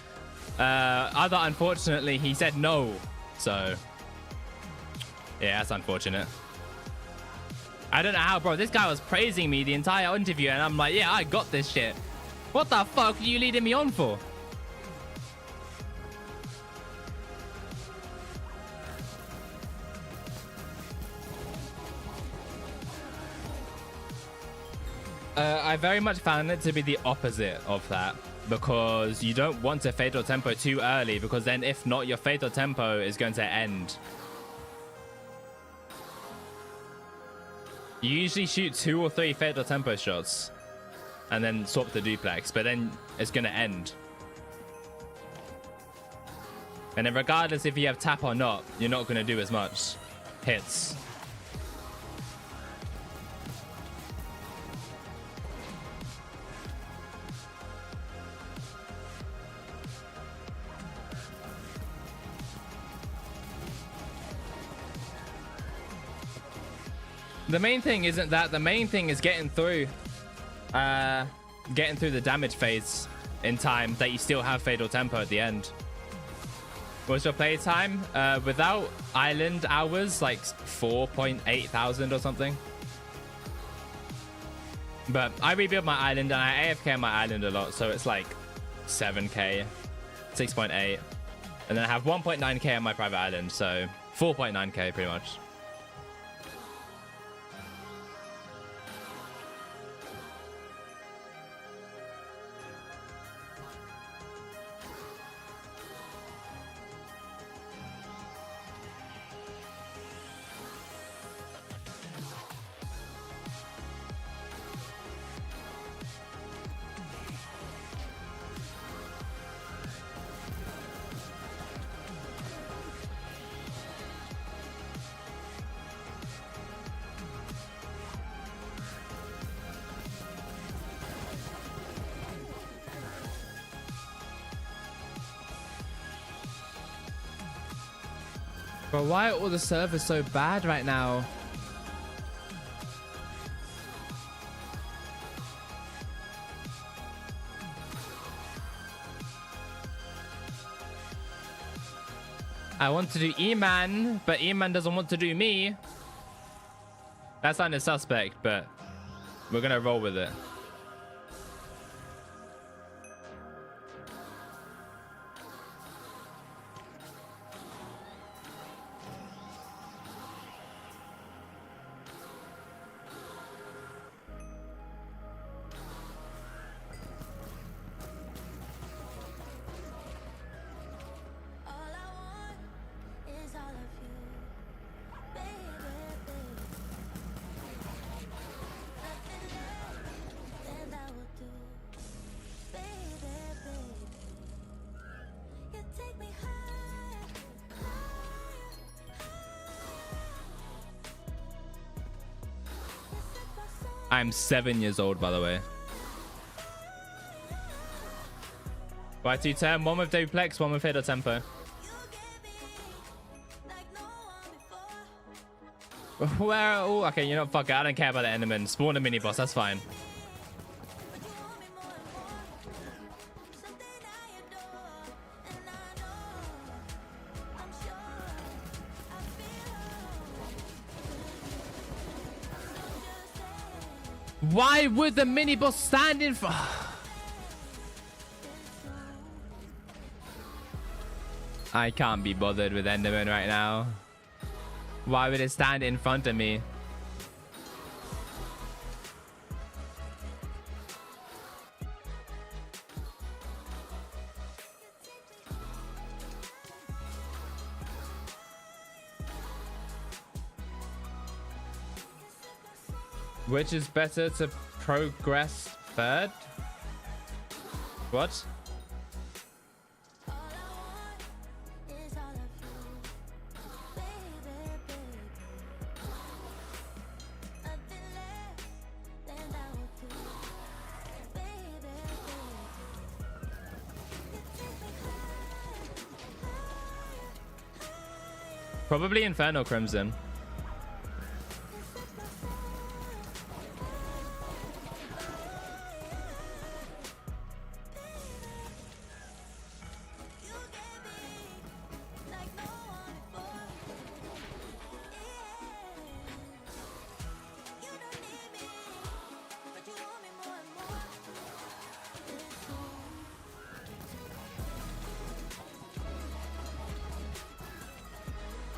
[SPEAKER 1] Unfortunately, he said no. So, yeah, that's unfortunate. I don't know how, bro. This guy was praising me the entire interview, and I'm like, yeah, I got this shit. What the fuck are you leading me on for? I very much found it to be the opposite of that, because you don't want to fatal tempo too early, because then if not, your fatal tempo is going to end. You usually shoot 2 or 3 fatal tempo shots and then swap the duplex, but then it's going to end. And then regardless if you have tap or not, you're not going to do as much hits. The main thing isn't that. The main thing is getting through the damage phase in time that you still have fatal tempo at the end. What's your play time? Without island hours, like 4.8 thousand or something. But I rebuild my island and I AFK on my island a lot, so it's like 7k, 6.8, and then I have 1.9k on my private island, so 4.9k pretty much. But why are all the servers so bad right now? I want to do E-Man, but E-Man doesn't want to do me. That's not a suspect, but we're gonna roll with it. I'm 7 years old, by the way. Y210, one with duplex, one with fatal tempo. Where? Oh, okay, you know, fuck it. I don't care about the Enderman. Spawn a mini boss, that's fine. Why would the mini boss stand in front? I can't be bothered with Enderman right now. Why would it stand in front of me? Which is better to progress third? What? Probably Inferno Crimson.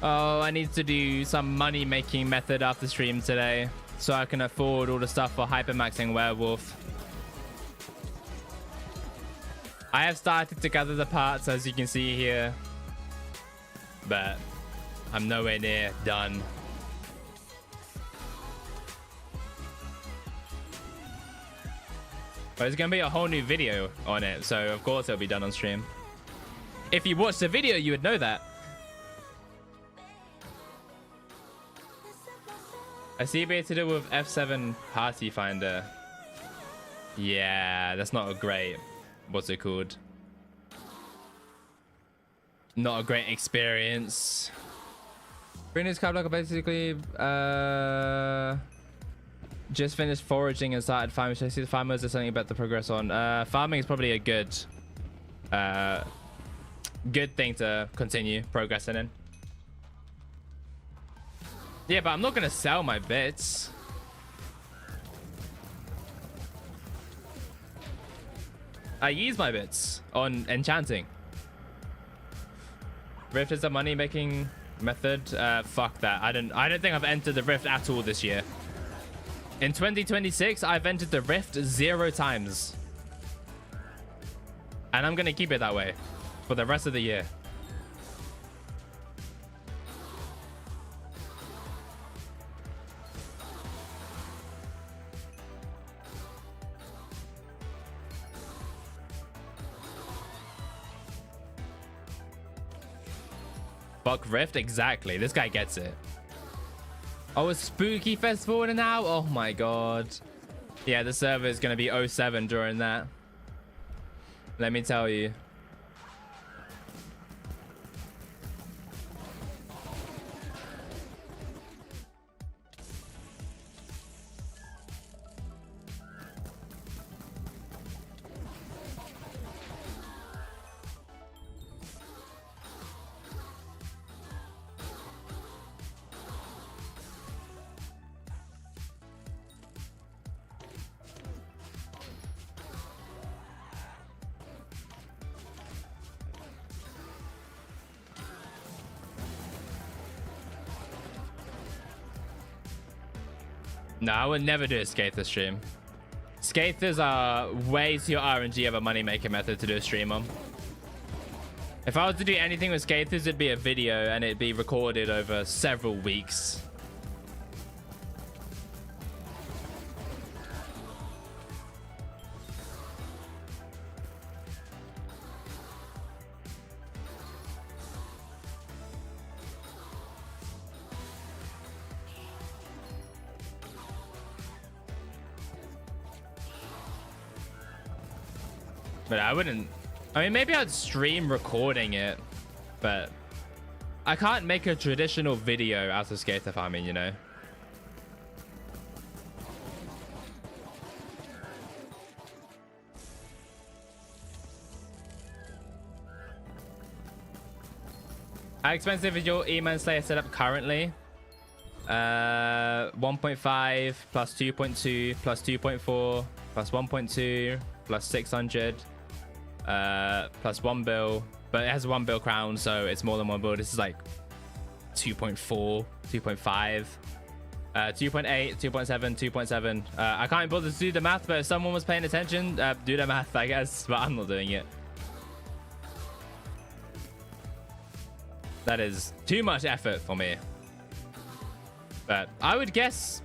[SPEAKER 1] Oh, I need to do some money making method after stream today so I can afford all the stuff for hypermaxing werewolf. I have started to gather the parts, as you can see here, but I'm nowhere near done. But there's gonna be a whole new video on it, so of course it'll be done on stream. If you watched the video, you would know that. I see a to do with F7 Party Finder. Yeah, that's not a great... What's it called? Not a great experience. Green Skyblock are basically just finished foraging and started farming. Should I see the farmers? There's something about the progress on. Farming is probably a good thing to continue progressing in. Yeah, but I'm not gonna sell my bits. I use my bits on enchanting. Rift is a money making method. Fuck that. I don't think I've entered the Rift at all this year. In 2026, I've entered the Rift 0 times. And I'm gonna keep it that way for the rest of the year. Fuck Rift, exactly. This guy gets it. Oh, a spooky festival now? Oh my god. Yeah, the server is gonna be 07 during that. Let me tell you. No, I would never do a Skather stream. Skathers are way too RNG of a money-making method to do a stream on. If I was to do anything with Skathers, it'd be a video and it'd be recorded over several weeks. But I wouldn't. I mean, maybe I'd stream recording it, but I can't make a traditional video out of skater farming, you know? How expensive is your E-Man Slayer setup currently? 1.5 plus 2.2 plus 2.4 plus 1.2 plus 600 plus 1 bill, but it has 1 bill crown, so it's more than 1 bill. This is like 2.4, 2.5, 2.8, 2.7, 2.7. I can't bother to do the math, but if someone was paying attention, do the math, I guess, but I'm not doing it. That is too much effort for me. But I would guess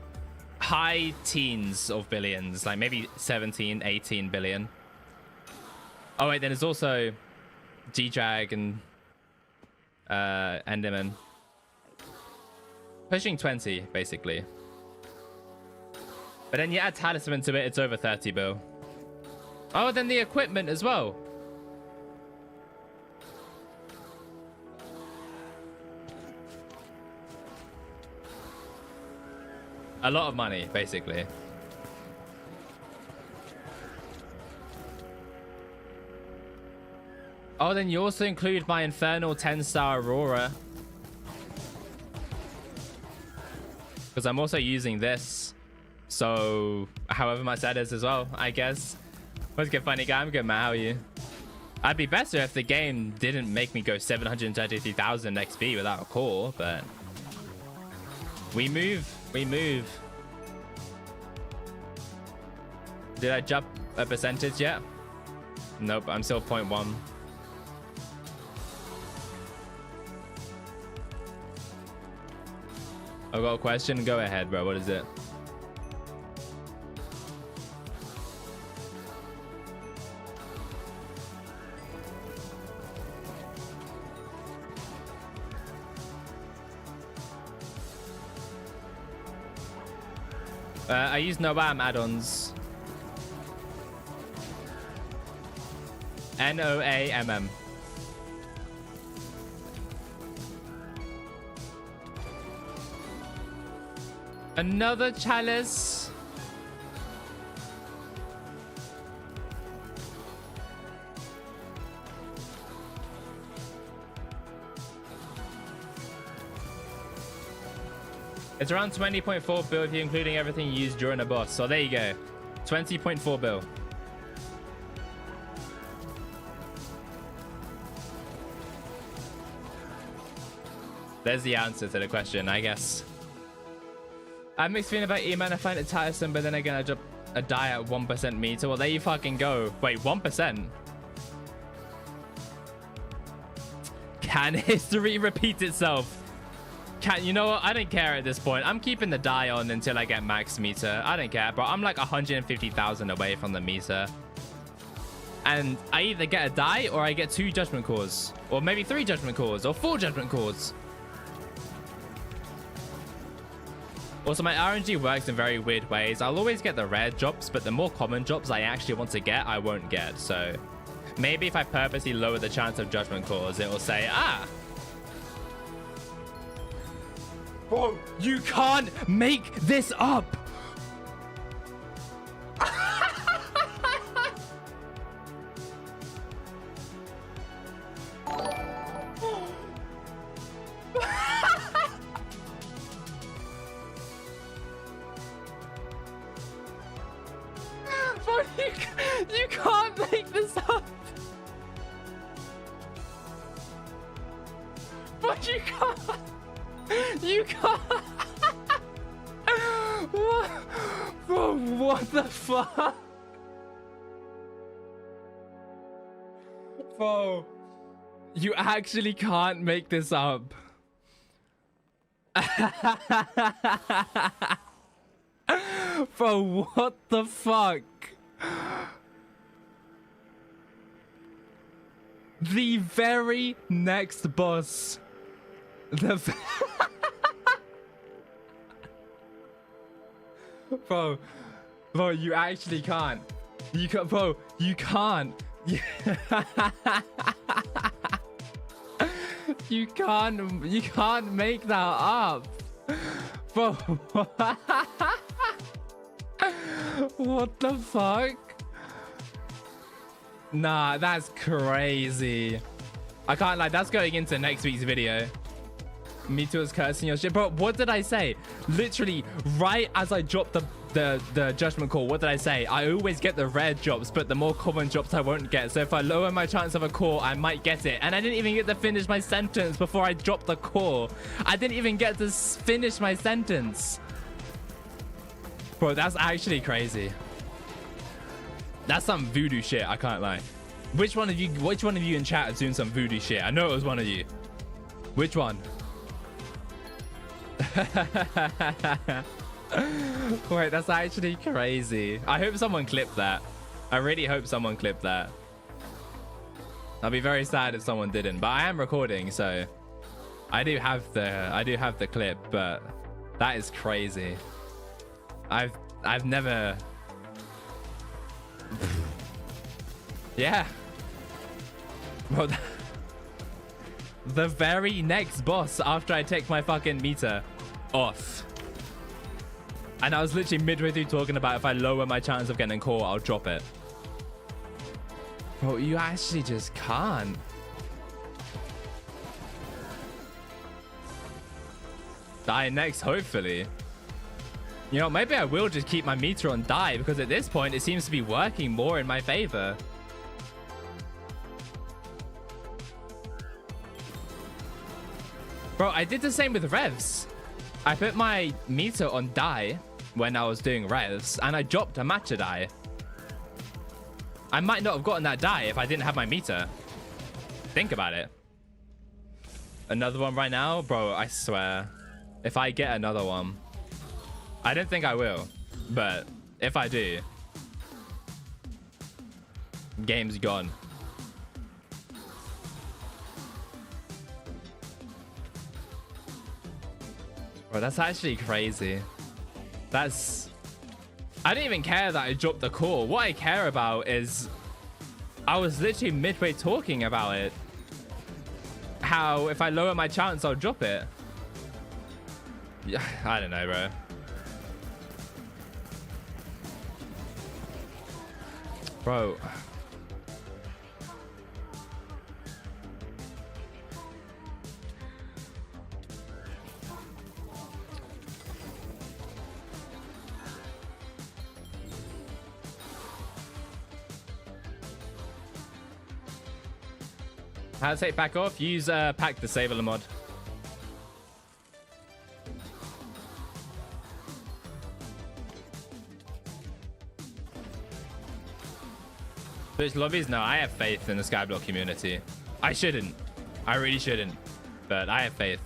[SPEAKER 1] high teens of billions, like maybe 17, 18 billion. Oh wait, then there's also G-Drag and Enderman. Pushing 20, basically. But then you add Talisman to it, it's over 30 bill. Oh, then the equipment as well. A lot of money, basically. Oh, then you also include my Infernal 10-star Aurora. Because I'm also using this. So, however much that is as well, I guess. What's good, funny guy? I'm good, man. How are you? I'd be better if the game didn't make me go 733,000 XP without a core, but... We move. We move. Did I jump a percentage yet? Nope, I'm still 0.1. I've got a question. Go ahead, bro. What is it? I use Noam add-ons. Noamm. Another chalice. It's around 20.4 bill if you're including everything you used during a boss. So there you go. 20.4 bill. There's the answer to the question, I guess. I have mixed feeling about E-Man. I find it tiresome, but then again, I drop a die at 1% meter. Well, there you fucking go. Wait, 1%? Can history repeat itself? You know what? I don't care at this point. I'm keeping the die on until I get max meter. I don't care, bro. I'm like 150,000 away from the meter. And I either get a die or I get 2 judgment cores. Or maybe 3 judgment cores or 4 judgment cores. Also, my RNG works in very weird ways. I'll always get the rare drops, but the more common drops I actually want to get, I won't get. So maybe if I purposely lower the chance of judgment cores, it will say, ah. Bro, you can't make this up. You can't make this up. But you can't. You can't. What? Bro, what the fuck? Bro, you actually can't make this up. Bro, what the fuck? The very next boss. Bro, you actually can't. You can't, bro, you can't. You can't make that up. Bro, what the fuck? Nah, that's crazy. I can't lie, that's going into next week's video. Me too was cursing your shit. Bro, what did I say? Literally, right as I dropped the judgment call, what did I say? I always get the rare drops, but the more common drops I won't get. So if I lower my chance of a core, I might get it. And I didn't even get to finish my sentence before I dropped the core. I didn't even get to finish my sentence. Bro, that's actually crazy. That's some voodoo shit, I can't lie. Which one of you in chat is doing some voodoo shit? I know it was one of you. Which one? Wait, that's actually crazy. I hope someone clipped that. I really hope someone clipped that. I'll be very sad if someone didn't, but I am recording, so I do have the clip, but that is crazy. I've never. Yeah. Bro, the very next boss after I take my fucking meter off. And I was literally midway through talking about if I lower my chance of getting core, I'll drop it. Bro, you actually just can't. Die next, hopefully. You know, maybe I will just keep my meter on die, because at this point, it seems to be working more in my favor. Bro, I did the same with revs. I put my meter on die when I was doing revs, and I dropped a matcha die. I might not have gotten that die if I didn't have my meter. Think about it. Another one right now? Bro, I swear. If I get another one. I don't think I will, but if I do, game's gone. Bro, that's actually crazy. I don't even care that I dropped the core. What I care about is I was literally midway talking about it. How if I lower my chance, I'll drop it. Yeah, I don't know, bro. Bro. How to take pack off? Use pack disabler mod. Twitch lobbies? No, I have faith in the Skyblock community. I shouldn't. I really shouldn't. But I have faith.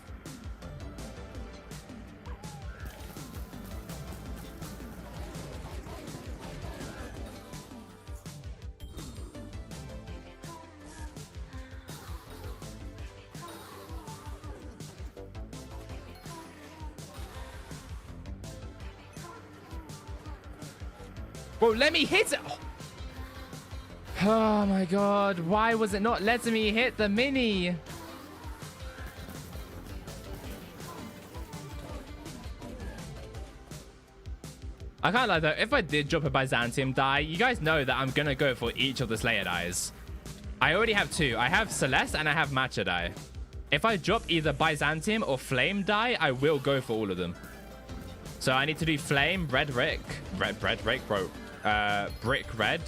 [SPEAKER 1] Bro, let me hit it. Oh my god, why was it not letting me hit the mini? I can't lie though, if I did drop a Byzantium die, you guys know that I'm gonna go for each of the Slayer dies. I already have two. I have Celeste and I have Matcha die. If I drop either Byzantium or Flame die, I will go for all of them. So I need to do Flame, Red Rick, Red Rick, bro. Brick Red.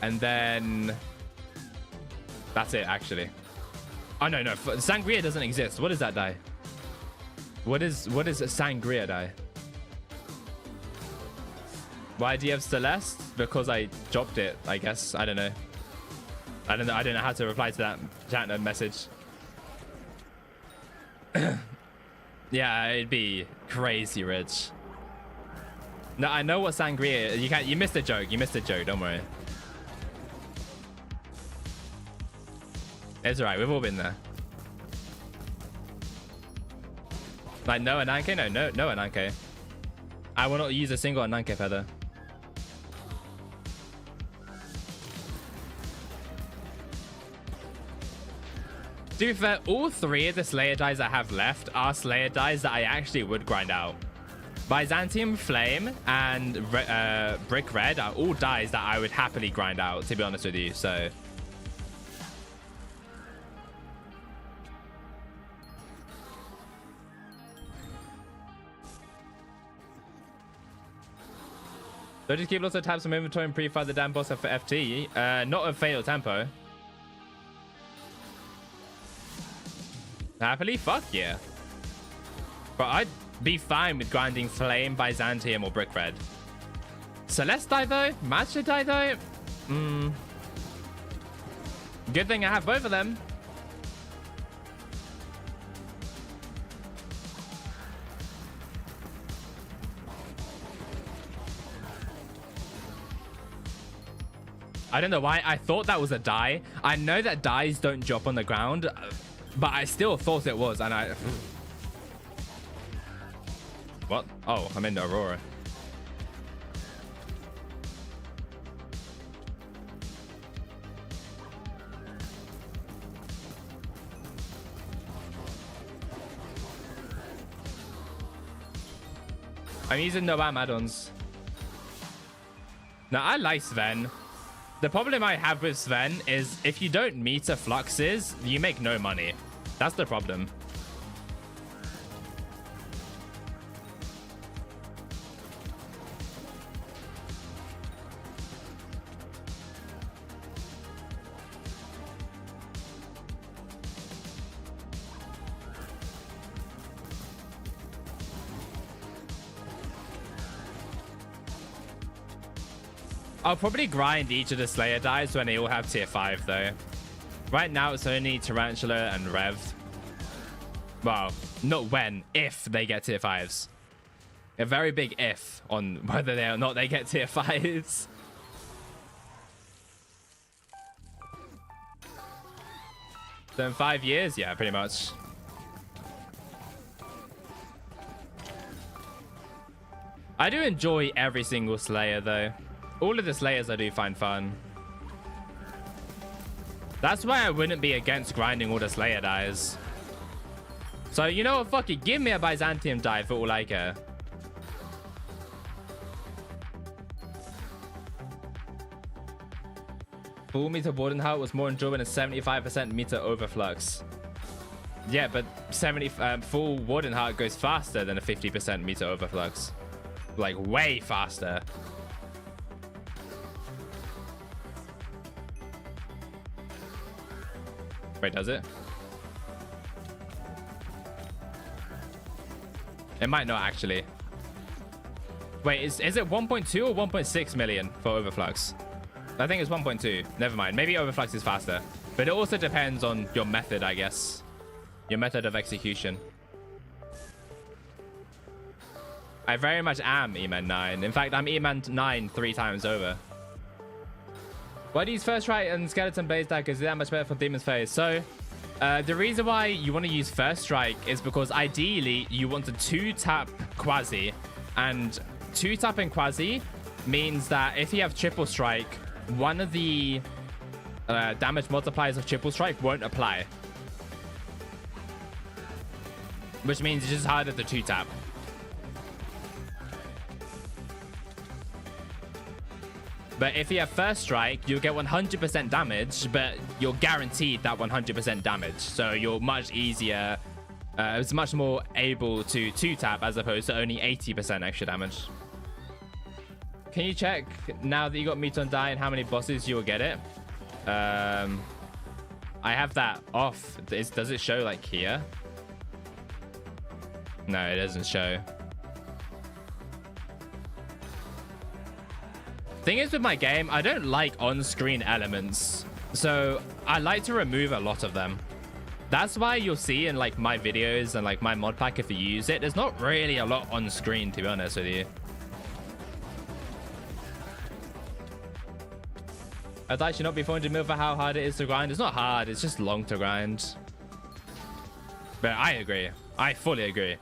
[SPEAKER 1] And then that's it, actually. Oh, no. Sangria doesn't exist. What is that die? What is a Sangria die? Why do you have Celeste? Because I dropped it, I guess. I don't know. I don't know how to reply to that chat message. Yeah, it'd be crazy rich. No, I know what Sangria is. You missed a joke. You missed a joke. Don't worry. It's alright, we've all been there. Like, no Ananke? No Ananke. I will not use a single Ananke feather. To be fair, all three of the Slayer dies I have left are Slayer dies that I actually would grind out. Byzantium, Flame, and Brick Red are all dies that I would happily grind out, to be honest with you, so... So just keep lots of tabs from inventory and pre-fire the damn boss for FT. Not a fatal tempo. Happily? Fuck yeah. But I'd be fine with grinding Flame, Byzantium, or Brick Red. Celeste die though? Matcha die though? Good thing I have both of them. I don't know why. I thought that was a die. I know that dies don't drop on the ground, but I still thought it was, and I... What? Oh, I'm in the Aurora. I'm using Noam add-ons. Now, I like Sven. The problem I have with Sven is if you don't meter fluxes, you make no money. That's the problem. I'll probably grind each of the Slayer dies when they all have tier 5 though. Right now it's only Tarantula and Rev. Well, not when, if they get tier 5s. A very big if on whether they or not they get tier 5s. So in 5 years, yeah, pretty much. I do enjoy every single Slayer though. All of the Slayers I do find fun. That's why I wouldn't be against grinding all the Slayer dies. So, you know what? Fuck it. Give me a Byzantium die for all I care. Full meter boarding height was more enjoyable than 75% meter overflux. Yeah, but full warden heart goes faster than a 50% meter overflux. Like, way faster. Wait, does it? It might not actually. Wait, is it 1.2 or 1.6 million for overflux? I think it's 1.2. Never mind. Maybe overflux is faster. But it also depends on your method, I guess. Your method of execution. I very much am E-Man 9. In fact, I'm E-Man 9 3 times over. Why do you use First Strike and Skeleton Blaze Dagger? Is that much better for Demon's Phase? So, the reason why you want to use First Strike is because ideally you want to 2-tap Quasi. And 2-tapping Quasi means that if you have Triple Strike, one of the damage multipliers of Triple Strike won't apply. Which means it's just harder to 2-tap. But if you have First Strike, you'll get 100% damage, but you're guaranteed that 100% damage. So you're much easier, it's much more able to 2-tap as opposed to only 80% extra damage. Can you check now that you got Meat on Die and how many bosses you will get it? I have that off. Does it show like here? No, it doesn't show. Thing is with my game, I don't like on-screen elements, so I like to remove a lot of them. That's why you'll see in like my videos and like my mod pack, if you use it, there's not really a lot on screen, to be honest with you. A die should not be 400 mil for how hard it is to grind. It's not hard, it's just long to grind. But I agree. I fully agree.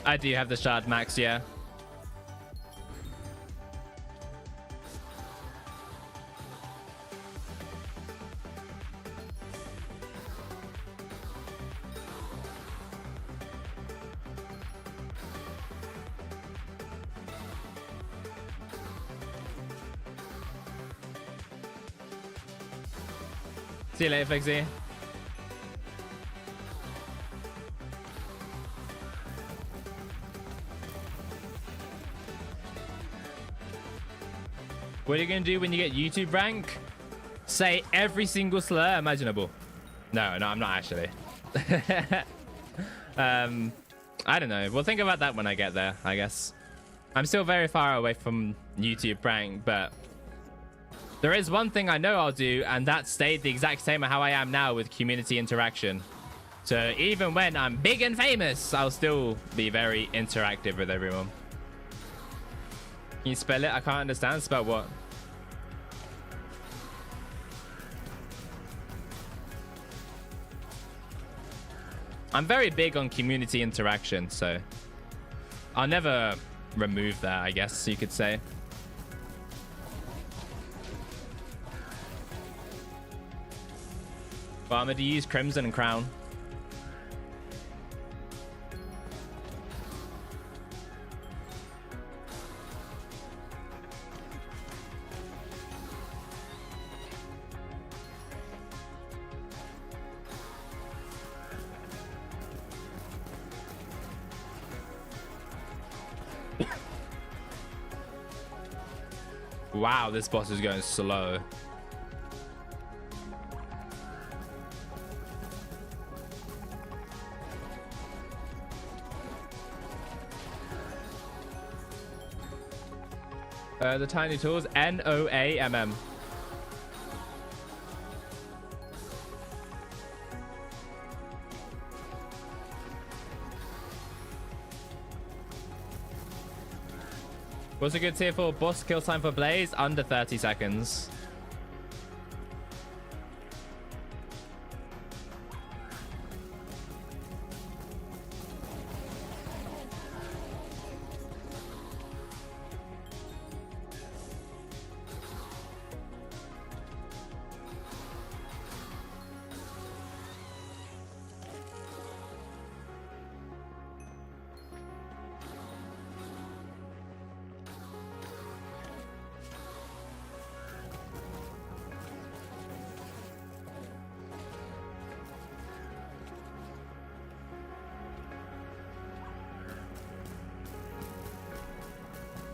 [SPEAKER 1] I do have the shard max, yeah. See you later, Fixie. What are you going to do when you get YouTube rank? Say every single slur imaginable. No, I'm not actually. I don't know. We'll think about that when I get there, I guess. I'm still very far away from YouTube rank, but there is one thing I know I'll do, and that stayed the exact same as how I am now with community interaction. So even when I'm big and famous, I'll still be very interactive with everyone. Can you spell it? I can't understand. Spell what? I'm very big on community interaction, so I'll never remove that, I guess you could say. But I'm going to use Crimson Crown. Wow, this boss is going slow. The tiny tools, NOAMM. What's a good tier for boss kill time for Blaze? Under 30 seconds.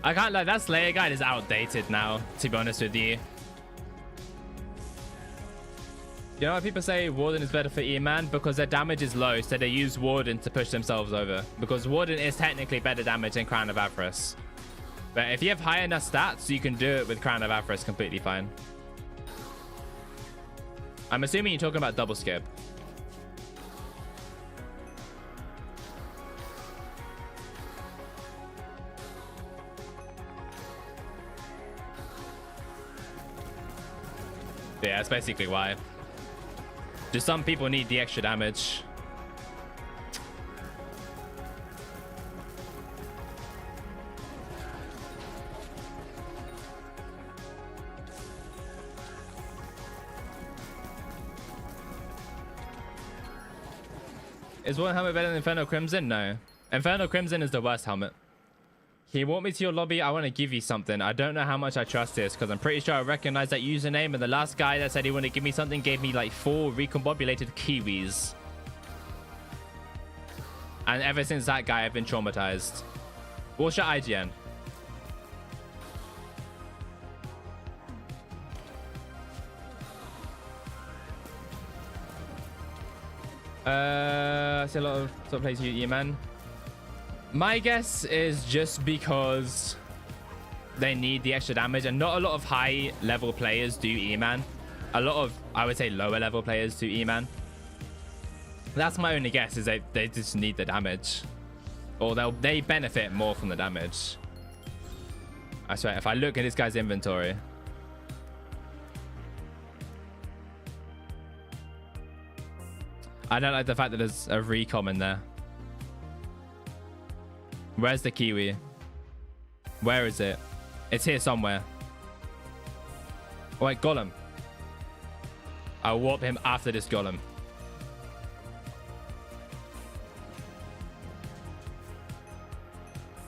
[SPEAKER 1] I can't lie, that Slayer guide is outdated now, to be honest with you. You know why people say Warden is better for E-Man? Because their damage is low, so they use Warden to push themselves over. Because Warden is technically better damage than Crown of Avarice. But if you have high enough stats, you can do it with Crown of Avarice completely fine. I'm assuming you're talking about double skip. Yeah, that's basically why. Just some people need the extra damage. Is one helmet better than Infernal Crimson? No. Infernal Crimson is the worst helmet. Can you walk me to your lobby? I want to give you something. I don't know how much I trust this because I'm pretty sure I recognize that username, and the last guy that said he wanted to give me something gave me like 4 recombobulated kiwis. And ever since that guy, I've been traumatized. What's your IGN? I see a lot of plays you, man. My guess is just because they need the extra damage, and not a lot of high level players do E-Man. A lot of, I would say, lower level players do E-Man. That's my only guess, is they just need the damage, or they benefit more from the damage. I swear, if I look at this guy's inventory, I don't like the fact that there's a recom in there. Where's the kiwi? Where is it? It's here somewhere. Oh, wait, Golem. I'll warp him after this Golem.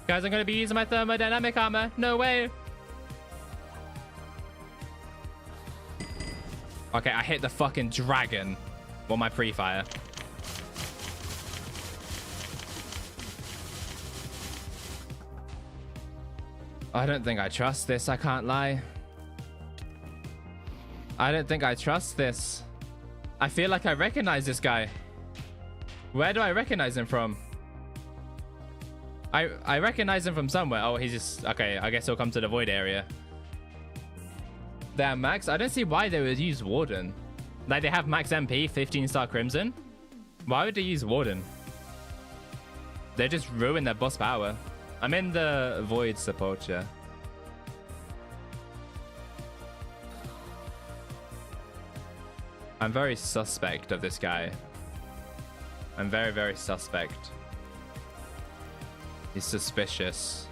[SPEAKER 1] Guys, I'm going to be using my thermodynamic armor. No way. Okay, I hit the fucking dragon with my pre-fire. I don't think I trust this. I can't lie. I don't think I trust this. I feel like I recognize this guy. Where do I recognize him from? I recognize him from somewhere. Oh, he's just... Okay, I guess he'll come to the void area. Damn, Max. I don't see why they would use Warden. Like, they have max MP, 15-star Crimson. Why would they use Warden? They just ruin their boss power. I'm in the void support, yeah. I'm very suspect of this guy. I'm very, very suspect. He's suspicious.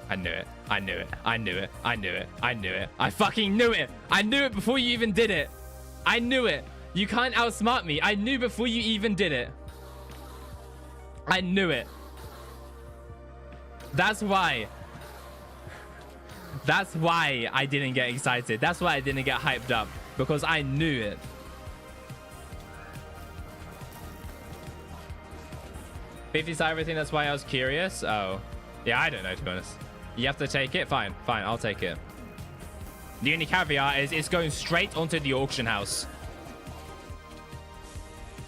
[SPEAKER 1] I knew it. I knew it. I knew it. I knew it. I knew it. I fucking knew it. I knew it before you even did it. I knew it. You can't outsmart me. I knew before you even did it. I knew it. That's why. That's why I didn't get excited. That's why I didn't get hyped up. Because I knew it. $50 everything, that's why I was curious. Oh. Yeah, I don't know, to be honest. You have to take it? Fine. Fine, I'll take it. The only caveat is it's going straight onto the auction house.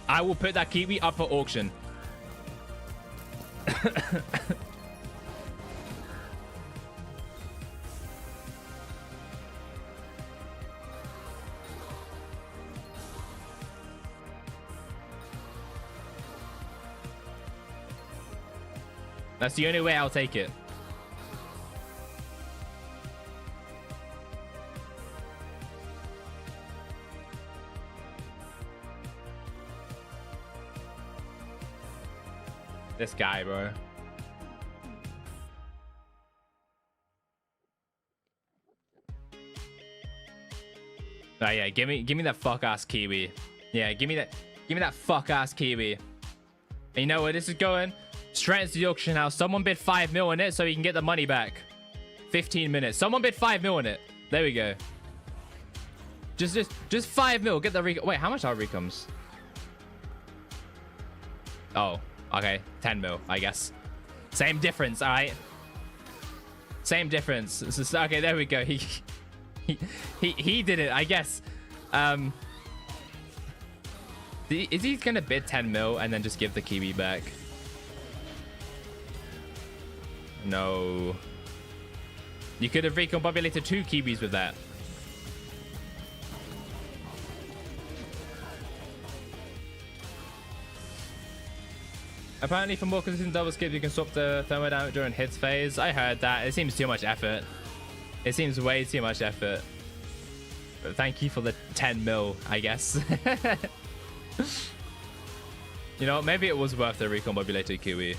[SPEAKER 1] I will put that kiwi up for auction. That's the only way I'll take it. This guy, bro. Oh yeah, give me that fuck ass kiwi. Yeah, give me that fuck ass kiwi. And you know where this is going? Straight into the auction house. Someone bid 5 mil on it so he can get the money back. 15 minutes. Someone bid 5 mil on it. There we go. Just 5 mil. Get the recom. Wait, how much are recoms? Oh, okay. 10 mil, I guess. Same difference, all right? Same difference. Okay, there we go. He did it, I guess. Is he gonna bid 10 mil and then just give the Kiwi back? No. You could have recombobulated 2 Kiwis with that. Apparently for more consistent double skip, you can swap the thermodynamic during hits phase. I heard that. It seems too much effort. It seems way too much effort. But thank you for the 10 mil, I guess. You know, maybe it was worth the recombobulated Kiwi.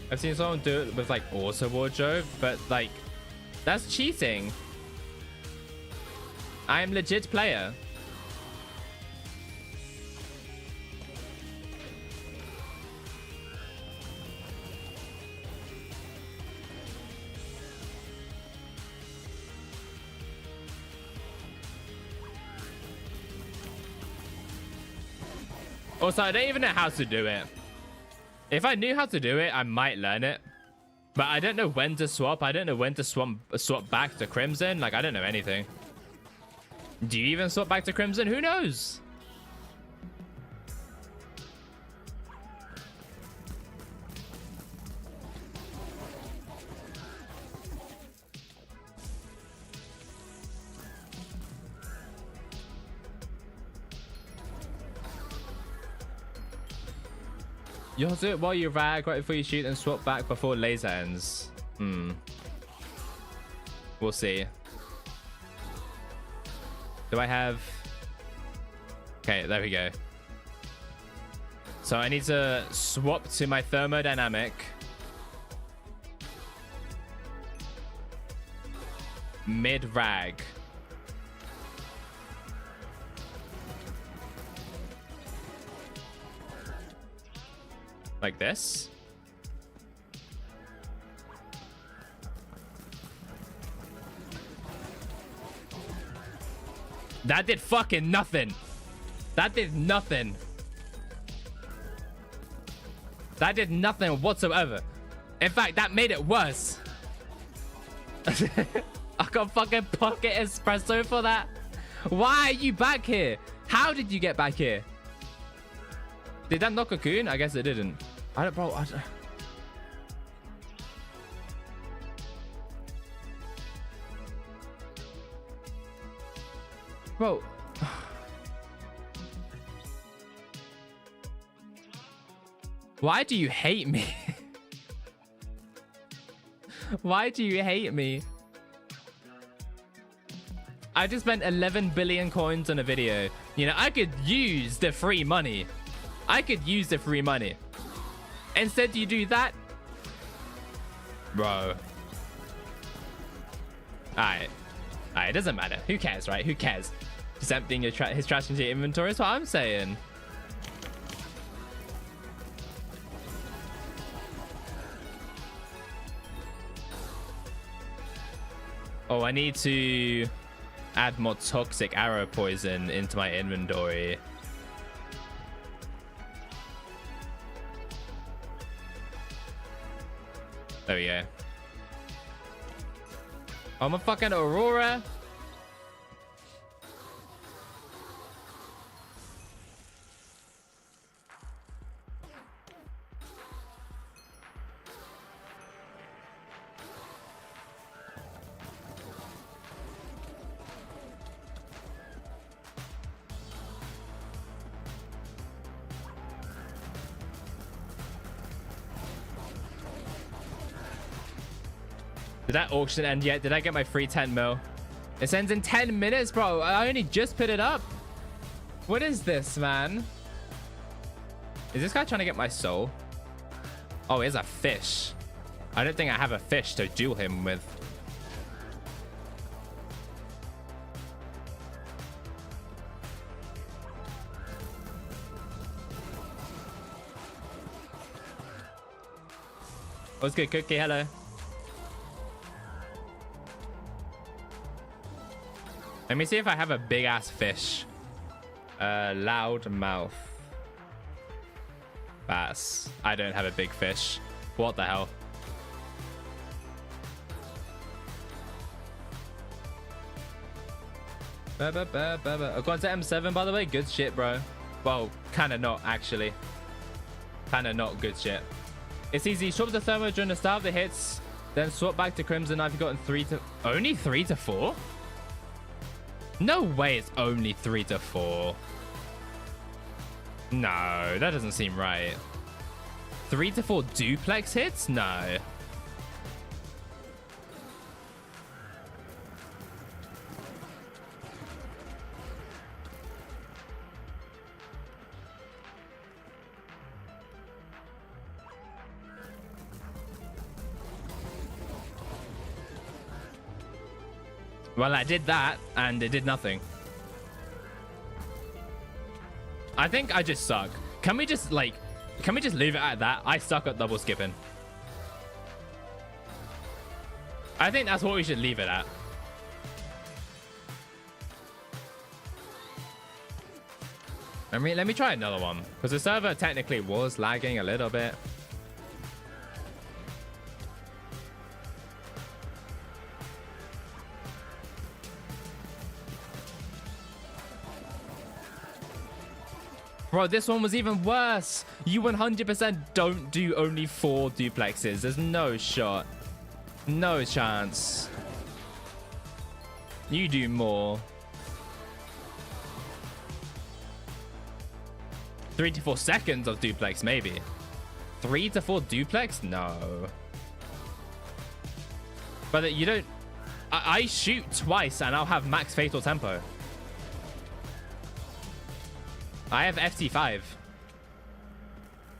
[SPEAKER 1] I've seen someone do it with like auto wardrobe, but like that's cheating. I am legit player. Also, I don't even know how to do it. If I knew how to do it, I might learn it. But I don't know when to swap. I don't know when to swap back to Crimson. Like, I don't know anything. Do you even swap back to Crimson? Who knows? You'll do it while you rag right before you shoot and swap back before laser ends. We'll see. Do I have... Okay, there we go. So I need to swap to my thermodynamic. Mid-rag. Like this. That did fucking nothing. That did nothing. That did nothing whatsoever. In fact, that made it worse. I got fucking pocket espresso for that. Why are you back here? How did you get back here? Did that knock a cocoon? I guess it didn't. I don't, bro. Bro. Why do you hate me? Why do you hate me? I just spent 11 billion coins on a video. You know, I could use the free money. I could use the free money. Instead, you do that? Bro. Alright. Alright, it doesn't matter. Who cares, right? Who cares? Just emptying his trash into your inventory is what I'm saying. Oh, I need to add more toxic arrow poison into my inventory. There we go. I'm a fucking Aurora. Did that auction end yet? Did I get my free 10 mil? It ends in 10 minutes, bro. I only just put it up. What is this, man? Is this guy trying to get my soul? Oh, here's a fish. I don't think I have a fish to duel him with. What's good, Cookie? Hello. Let me see if I have a big ass fish. Loud mouth bass. I don't have a big fish. What the hell? I've gone to M7, by the way. Good shit, bro. Well, kind of not, actually. Kind of not good shit. It's easy. Swap the thermo during the start of the hits, then swap back to Crimson. I've gotten only 3 to 4? No way it's only 3 to 4. No, that doesn't seem right. 3 to 4 duplex hits? No. Well, I did that, and it did nothing. I think I just suck. Can we just leave it at that? I suck at double skipping. I think that's what we should leave it at. Let me try another one, because the server technically was lagging a little bit. Bro, this one was even worse. You 100% don't do only 4 duplexes. There's no shot. No chance. You do more. 3 to 4 seconds of duplex, maybe. 3 to 4 duplex? No. But you don't... I shoot twice and I'll have max fatal tempo. I have FT5.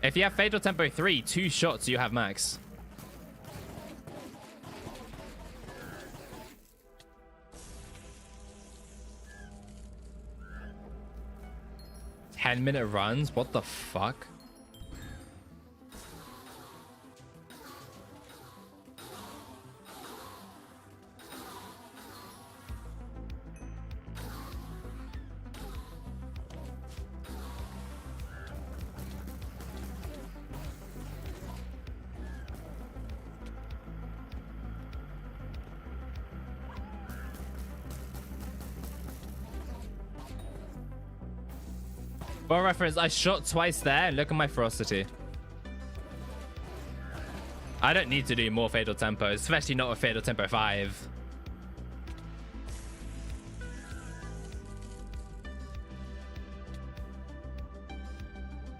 [SPEAKER 1] If you have fatal tempo 3, 2 shots, you have max. Ten-minute runs? What the fuck? For reference, I shot twice there and look at my ferocity. I don't need to do more fatal tempos, especially not with fatal tempo 5.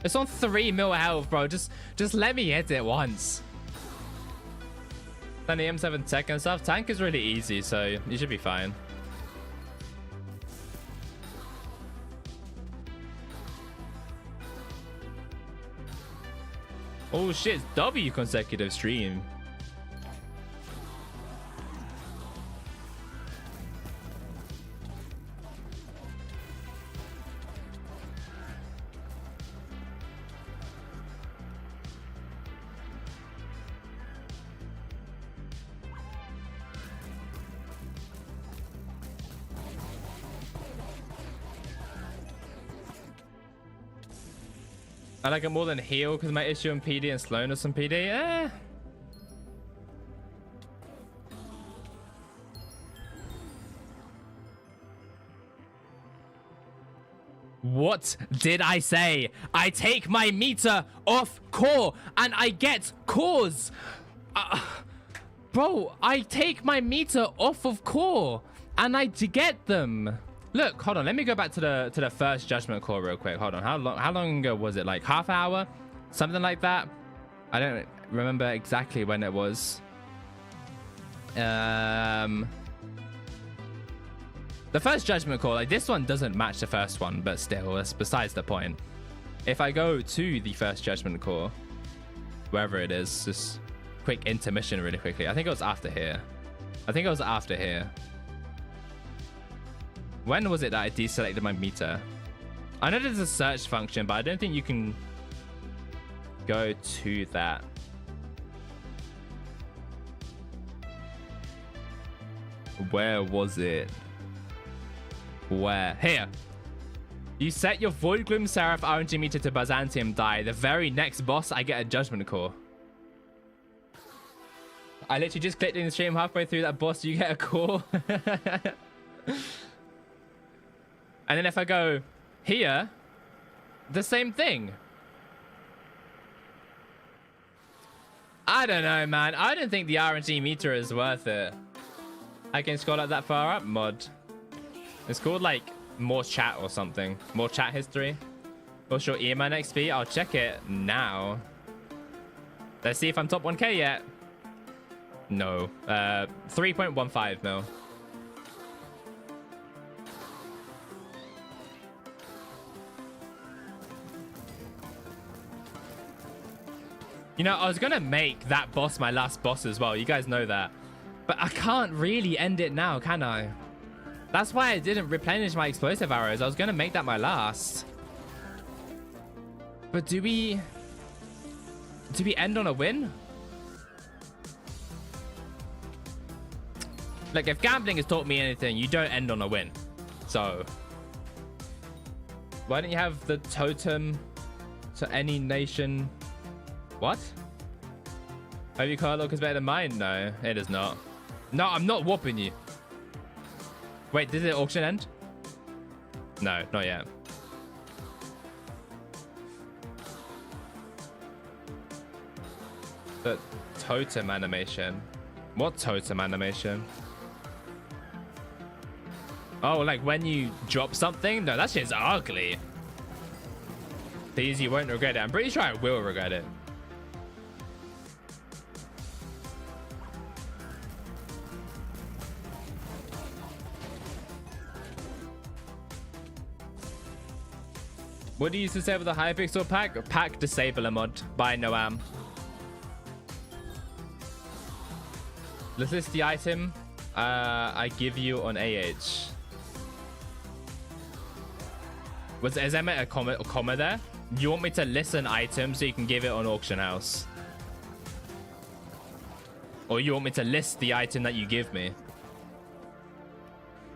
[SPEAKER 1] It's on 3 mil health, bro. Just let me hit it once. Then the M7 tech and stuff. Tank is really easy, so you should be fine. Oh shit, it's W consecutive stream. I like it more than heal because my issue in PD and slowness in PD. Eh. What did I say? I take my meter off core and I get cores. Bro, I take my meter off of core and I get them. Look, hold on. Let me go back to the first judgment call real quick. Hold on. How long ago was it? Like half hour? Something like that? I don't remember exactly when it was. The first judgment call, like this one doesn't match the first one, but still, that's besides the point. If I go to the first judgment call, wherever it is, just quick intermission really quickly. I think it was after here. When was it that I deselected my meter? I know there's a search function, but I don't think you can go to that. Where was it? Where? Here. You set your voidgloom seraph RNG meter to Byzantium die. The very next boss, I get a judgment call. I literally just clicked in the stream halfway through that boss, you get a call. And then if I go here, the same thing. I don't know, man. I don't think the RNG meter is worth it. I can scroll up that far up. Mod. It's called like more chat or something. More chat history. What's your email XP? I'll check it now. Let's see if I'm top 1k yet. No. 3.15 mil. You know, I was gonna make that boss my last boss as well. You guys know that. But I can't really end it now, can I? That's why I didn't replenish my explosive arrows. I was gonna make that my last. But do we end on a win? Like, if gambling has taught me anything, you don't end on a win. So why don't you have the totem to any nation? What? Have your card look is better than mine? No, it is not. No, I'm not whooping you. Wait, did the auction end? No, not yet. The totem animation. What totem animation? Oh, like when you drop something? No, that shit's ugly. These you won't regret it. I'm pretty sure I will regret it. What do you use to save with the Hypixel pack? Pack disabler mod by Noam. Let's list the item I give you on AH. Is there a comma there? You want me to list an item so you can give it on auction house? Or you want me to list the item that you give me?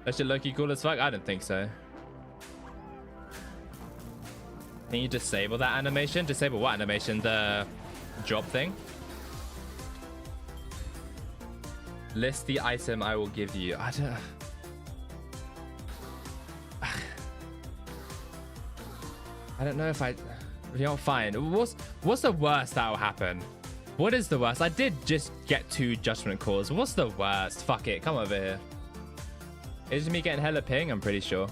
[SPEAKER 1] That should look cool as fuck? I don't think so. Can you disable that animation? Disable what animation? The drop thing? List the item I will give you. I don't... I don't know if I... You know, fine. What's the worst that will happen? What is the worst? I did just get 2 judgment calls. What's the worst? Fuck it. Come over here. It's me getting hella ping, I'm pretty sure.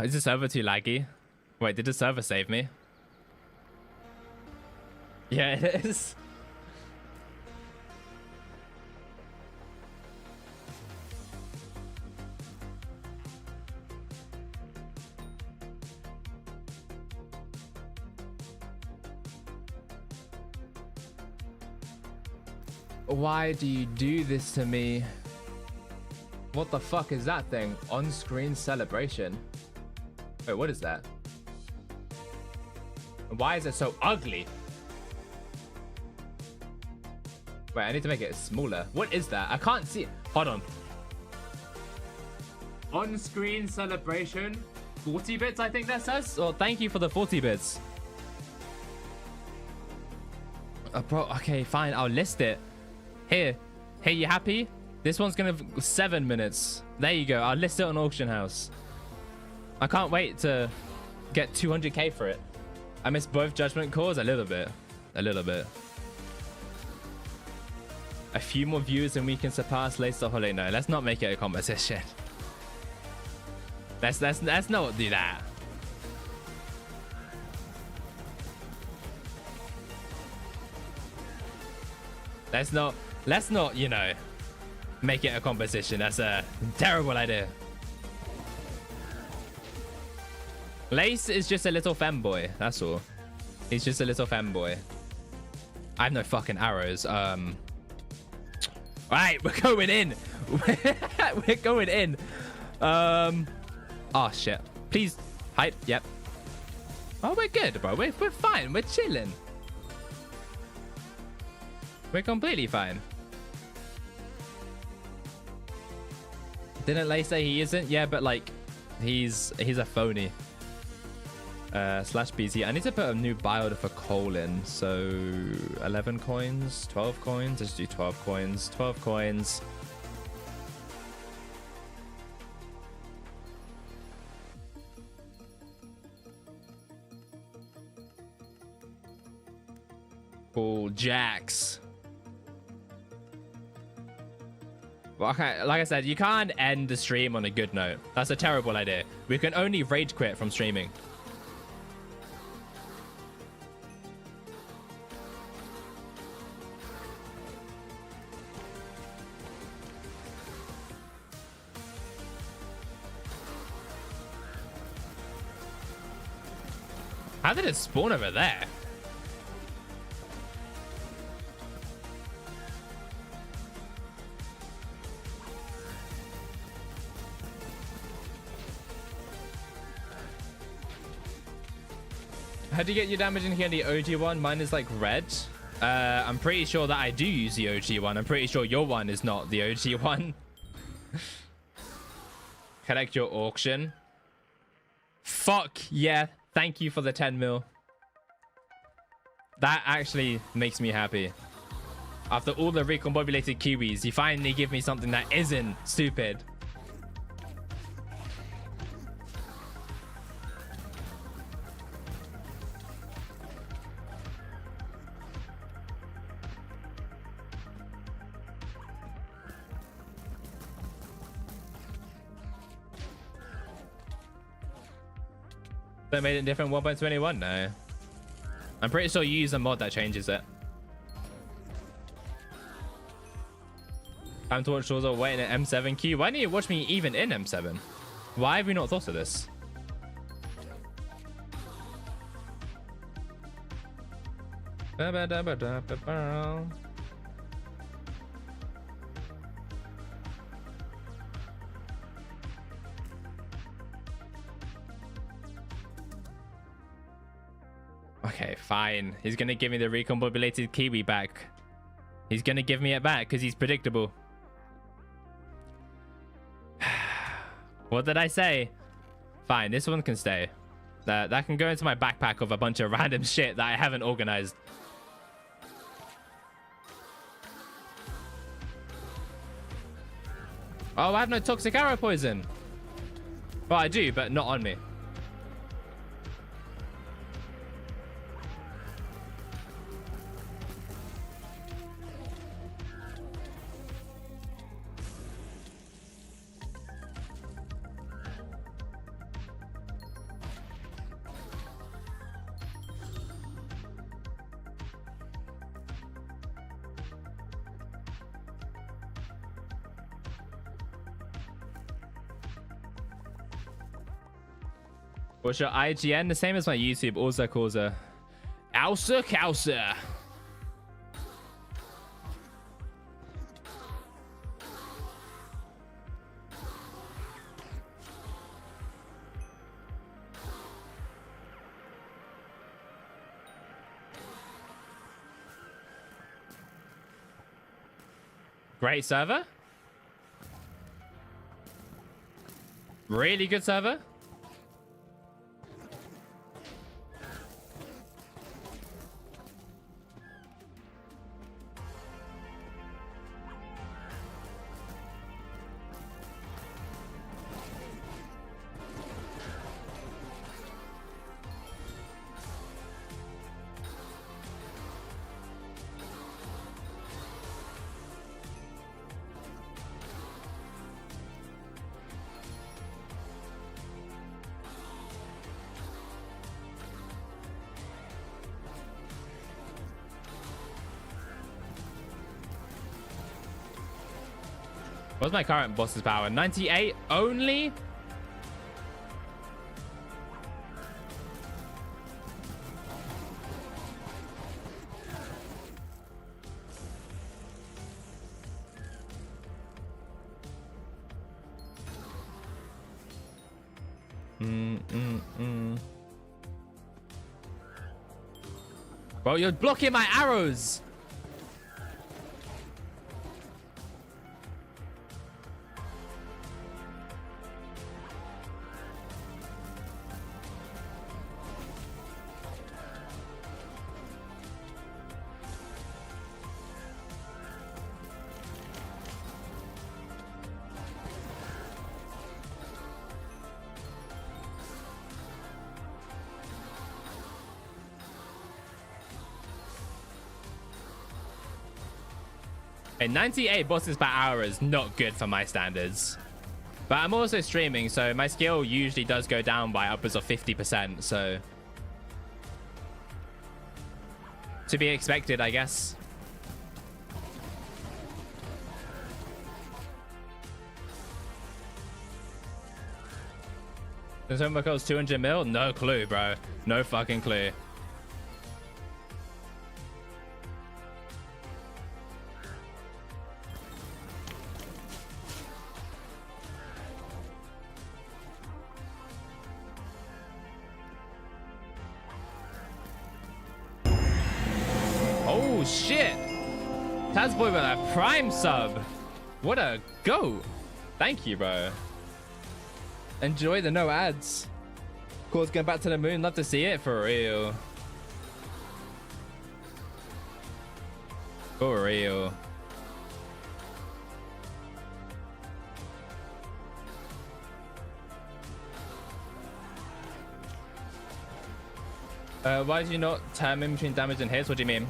[SPEAKER 1] Is the server too laggy? Wait, did the server save me? Yeah, it is. Why do you do this to me? What the fuck is that thing? On-screen celebration. Wait, what is that? Why is it so ugly? Wait, I need to make it smaller. What is that? I can't see it. Hold on. On-screen celebration. 40 bits, I think that says. Oh, thank you for the 40 bits. Bro, okay, fine. I'll list it. Here. Hey, you happy? This one's gonna 7 minutes. There you go. I'll list it on auction house. I can't wait to get 200k for it. I missed both judgment calls a little bit. A little bit. A few more views and we can surpass Lace the Hollow. No, let's not make it a competition. Let's not do that. Let's not, you know, make it a competition. That's a terrible idea. Lace is just a little femboy. That's all. He's just a little femboy. I have no fucking arrows. All right, we're going in. We're going in. Oh shit. Please hype. Yep. Oh, we're good, bro. We're fine. We're chilling. We're completely fine. Didn't Lay say he isn't? Yeah, but like, he's a phony. Slash BZ. I need to put a new build for coal in. So 11 coins, 12 coins. Let's do 12 coins. 12 coins. Cool jacks. Well, okay, like I said, you can't end the stream on a good note. That's a terrible idea. We can only rage quit from streaming. How did it spawn over there? How do you get your damage in here in the OG one? Mine is like red. I'm pretty sure that I do use the OG one. I'm pretty sure your one is not the OG one. Collect your auction. Fuck yeah. Thank you for the 10 mil. That actually makes me happy. After all the recombobulated Kiwis, you finally give me something that isn't stupid. They made it different 1.21? No. I'm pretty sure you use a mod that changes it. Time to watch Ausa waiting at M7 queue. Why didn't you watch me even in M7? Why have we not thought of this? Okay, fine. He's gonna give me the recombobulated Kiwi back. He's gonna give me it back because he's predictable. What did I say? Fine, this one can stay. That can go into my backpack of a bunch of random shit that I haven't organized. Oh, I have no toxic arrow poison. Well, I do, but not on me. What's your IGN? The same as my YouTube, AusaCausa. AusaCausa. Great server. Really good server. What's my current boss's power? 98 only? Bro, you're blocking my arrows. A 98 bosses per hour is not good for my standards. But I'm also streaming, so my skill usually does go down by upwards of 50%, so... to be expected, I guess. Does homework cost 200 mil? No clue, bro. No fucking clue. Oh shit! Tazboy with a prime sub. What a go! Thank you, bro. Enjoy the no ads. Of course, going back to the moon. Love to see it for real. For real. Why do you not time in between damage and hits? What do you mean?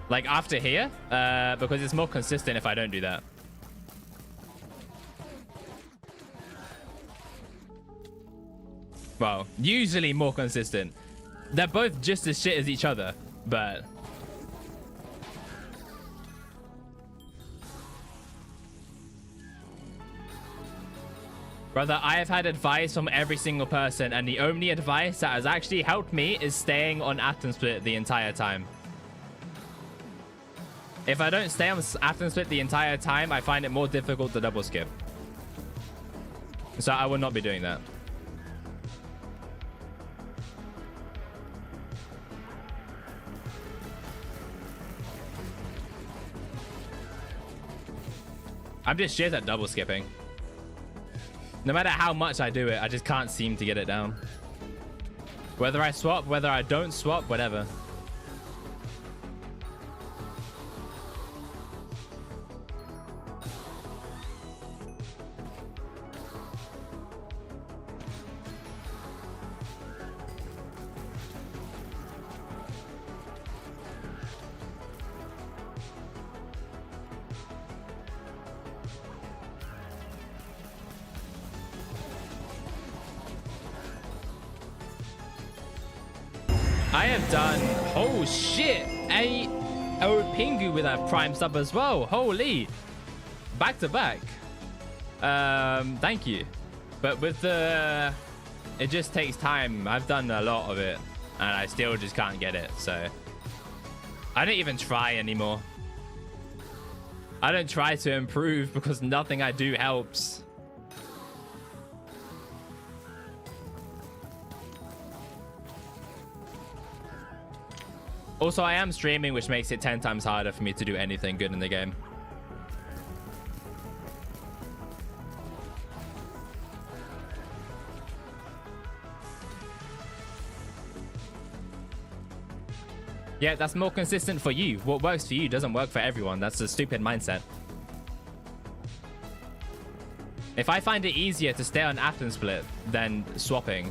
[SPEAKER 1] Like after here? Because it's more consistent if I don't do that. Well, usually more consistent. They're both just as shit as each other, but... Brother, I have had advice from every single person, and the only advice that has actually helped me is staying on Atom Split the entire time. If I don't stay on Atom Split the entire time, I find it more difficult to double skip. So I will not be doing that. I'm just shit at double skipping. No matter how much I do it, I just can't seem to get it down. Whether I swap, whether I don't swap, whatever. I have done, oh shit, a Pingu with a prime sub as well. Holy, back to back. Thank you. But with the, it just takes time. I've done a lot of it and I still just can't get it. So I don't even try anymore. I don't try to improve because nothing I do helps. Also, I am streaming, which makes it 10 times harder for me to do anything good in the game. Yeah, that's more consistent for you. What works for you doesn't work for everyone. That's a stupid mindset. If I find it easier to stay on Atom Split than swapping,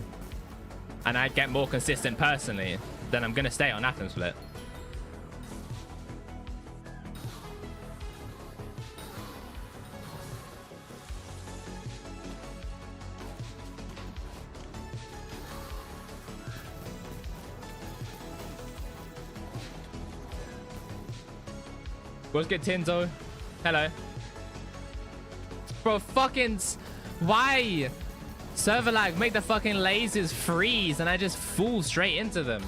[SPEAKER 1] and I get more consistent personally, then I'm gonna stay on Atom Split. What's good, Tinzo? Hello. Bro, fucking... Why? Server lag, make the fucking lasers freeze and I just fall straight into them.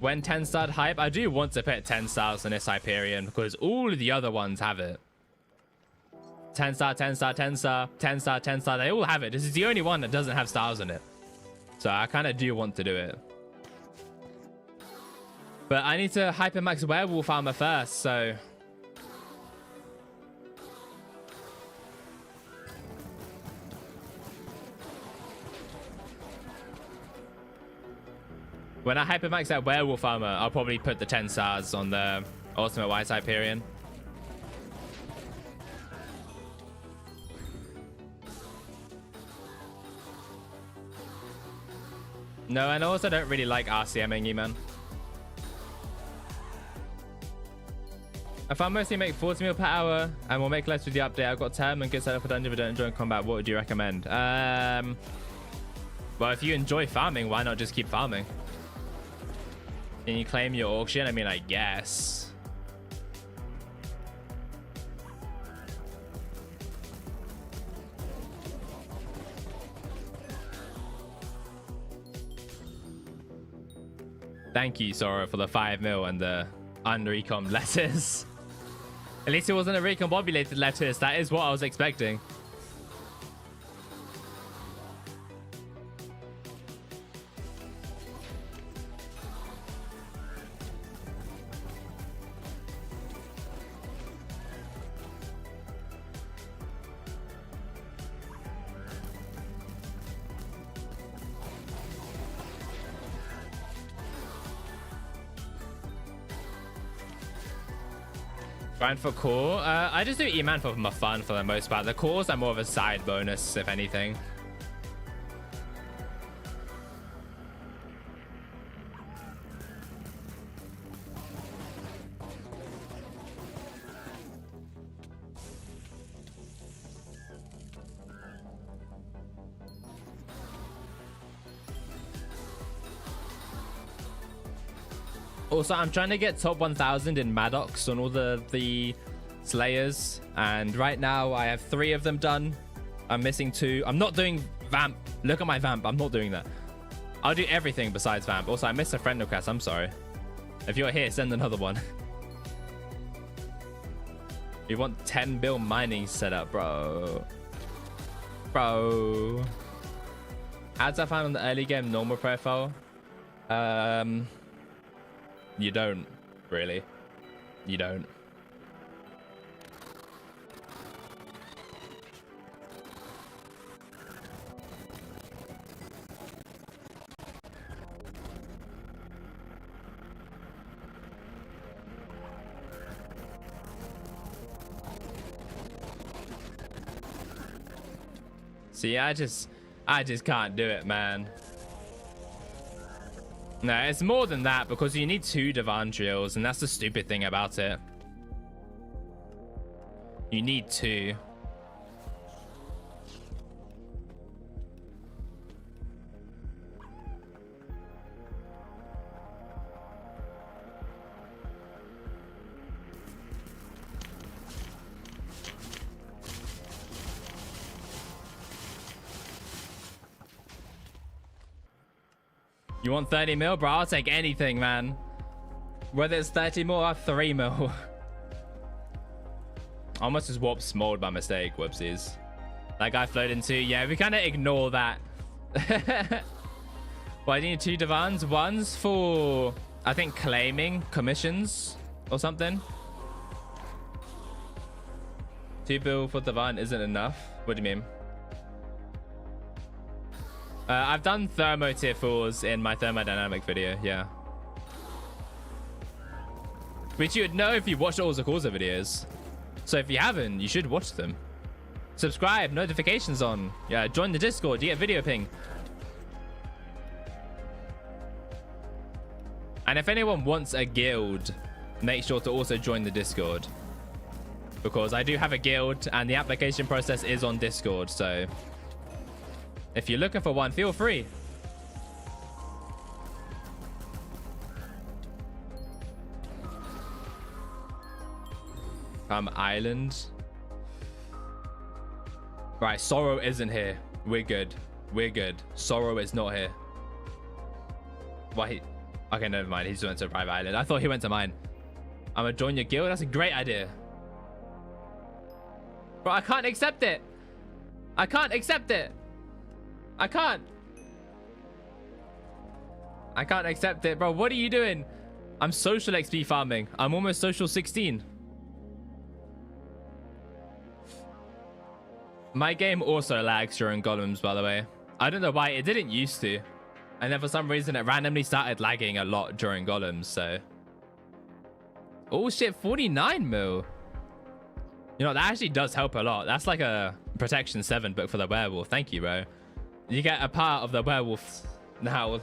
[SPEAKER 1] When 10-star hype, I do want to put 10 stars on this Hyperion because all of the other ones have it. 10-star, 10-star, 10-star, 10-star, 10-star. They all have it. This is the only one that doesn't have stars on it. So I kind of do want to do it. But I need to Hypermax Werewolf Armor first, so... When I Hypermax that Werewolf Armor, I'll probably put the 10 stars on the Ultimate White Hyperion. No, and I also don't really like RCMing you, man. If I mostly make 40 mil per hour and will make less with the update, I've got term and good setup for dungeon but don't enjoy combat, what would you recommend? Well, if you enjoy farming, why not just keep farming? Can you claim your auction? I mean, I guess. Thank you, Sora, for the 5 mil and the unrecom letters. At least it wasn't a recombobulated lettuce. That is what I was expecting. Grind for core. I just do E-Man for my fun for the most part. The cores are more of a side bonus, if anything. Also, I'm trying to get top 1000 in Maddox on all the Slayers. And right now, I have 3 of them done. I'm missing 2. I'm not doing Vamp. Look at my Vamp. I'm not doing that. I'll do everything besides Vamp. Also, I missed a friend request. I'm sorry. If you're here, send another one. You want 10 bill mining setup, bro. Bro. Ads I found on the early game normal profile. You don't, really. You don't. See, I just can't do it, man. No, it's more than that because you need 2 Devandriels, and that's the stupid thing about it. You need 2. You want 30 mil? Bro, I'll take anything, man. Whether it's 30 mil or 3 mil. I almost just warped Smold by mistake. Whoopsies. That guy flowed into. Yeah, we kind of ignore that. Well, I need 2 Divans. One's for, I think, claiming commissions or something. 2 bill for Divan isn't enough. What do you mean? I've done thermo tier 4s in my thermodynamic video, yeah. Which you would know if you watched all the AusaCausa videos. So if you haven't, you should watch them. Subscribe, notifications on. Yeah, join the Discord, you get video ping. And if anyone wants a guild, make sure to also join the Discord. Because I do have a guild and the application process is on Discord, so... if you're looking for one, feel free. Island. Right, Sorrow isn't here. We're good. We're good. Sorrow is not here. Why? Okay, never mind. He just went to a private island. I thought he went to mine. I'm gonna join your guild. That's a great idea. Bro, I can't accept it. I can't accept it. I can't accept it, bro. What are you doing? I'm social XP farming. I'm almost social 16. My game also lags during golems, by the way. I don't know why. It didn't used to. And then for some reason, it randomly started lagging a lot during golems, so. Oh shit, 49 mil. You know, that actually does help a lot. That's like a protection 7 book for the werewolf. Thank you, bro. You get a part of the werewolf now.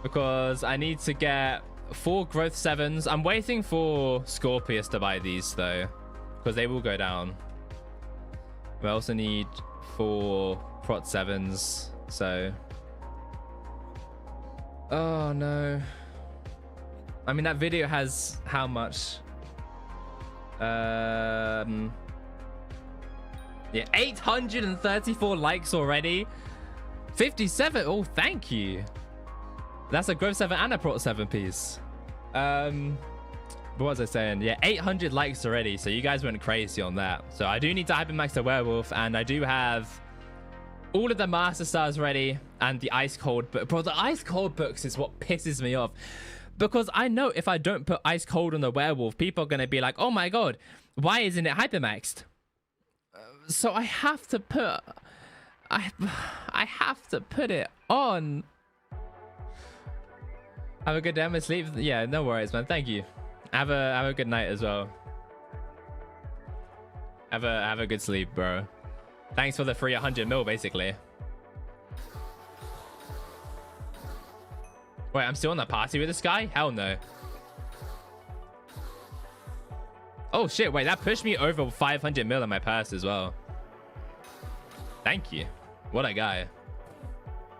[SPEAKER 1] Because I need to get 4 growth 7s. I'm waiting for Scorpius to buy these, though. Because they will go down. We also need 4 prot 7s. So. Oh, no. I mean, that video has how much? Yeah, 834 likes already. 57. Oh, thank you. That's a growth 7 and a prot 7 piece. What was I saying? Yeah, 800 likes already. So you guys went crazy on that. So I do need to hypermax the werewolf, and I do have all of the master stars ready and the ice cold book. Bro, the ice cold books is what pisses me off. Because I know if I don't put ice cold on the werewolf, people are going to be like, oh my god, why isn't it hypermaxed? So I have to put... I have to put it on. Have a good day. I'm asleep. Yeah, no worries, man. Thank you. Have a good night as well. Have a good sleep, bro. Thanks for the free 100 mil, basically. Wait, I'm still on the party with this guy? Hell no. Oh shit, wait, that pushed me over 500 mil in my purse as well. Thank you. What a guy.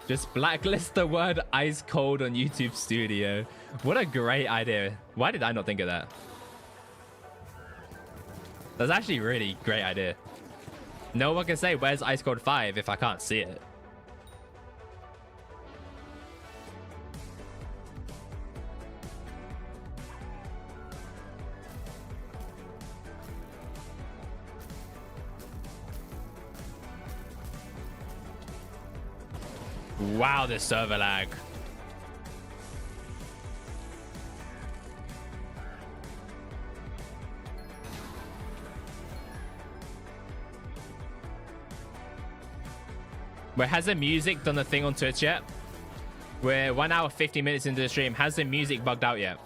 [SPEAKER 1] Just blacklist the word ice cold on YouTube Studio. What a great idea. Why did I not think of that? That's actually a really great idea. No one can say where's ice cold 5 if I can't see it. Wow, this server lag. Wait, has the music done the thing on Twitch yet? We're 1 hour 50 minutes into the stream. Has the music bugged out yet?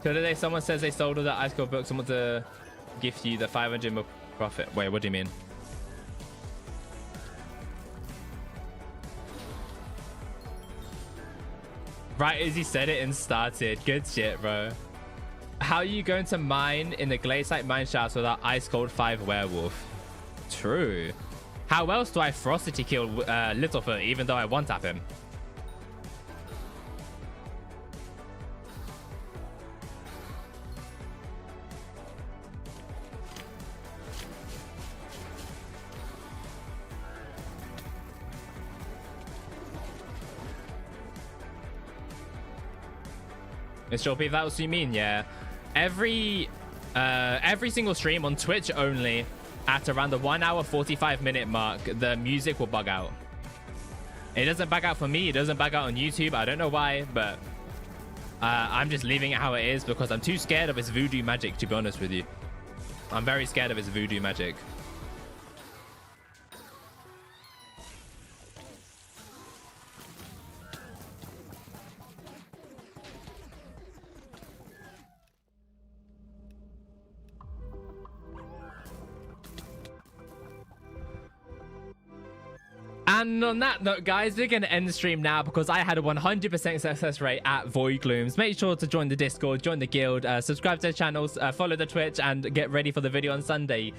[SPEAKER 1] So today someone says they sold all the ice cold books and want to gift you the 500 mil profit. Wait, what do you mean? Right as he said it and started. Good shit, bro. How are you going to mine in the Glaciate mine shafts without ice cold 5 werewolf? True. How else do I frostity kill Littlefoot even though I one tap him? Mr. OP, that's what you mean, yeah. Every single stream on Twitch only, at around the 1 hour 45 minute mark, the music will bug out. It doesn't bug out for me, it doesn't bug out on YouTube. I don't know why, but I'm just leaving it how it is because I'm too scared of its voodoo magic, to be honest with you. I'm very scared of its voodoo magic. And on that note, guys, we're going to end the stream now because I had a 100% success rate at voidglooms. Make sure to join the Discord, join the guild, subscribe to the channels, follow the Twitch, and get ready for the video on Sunday.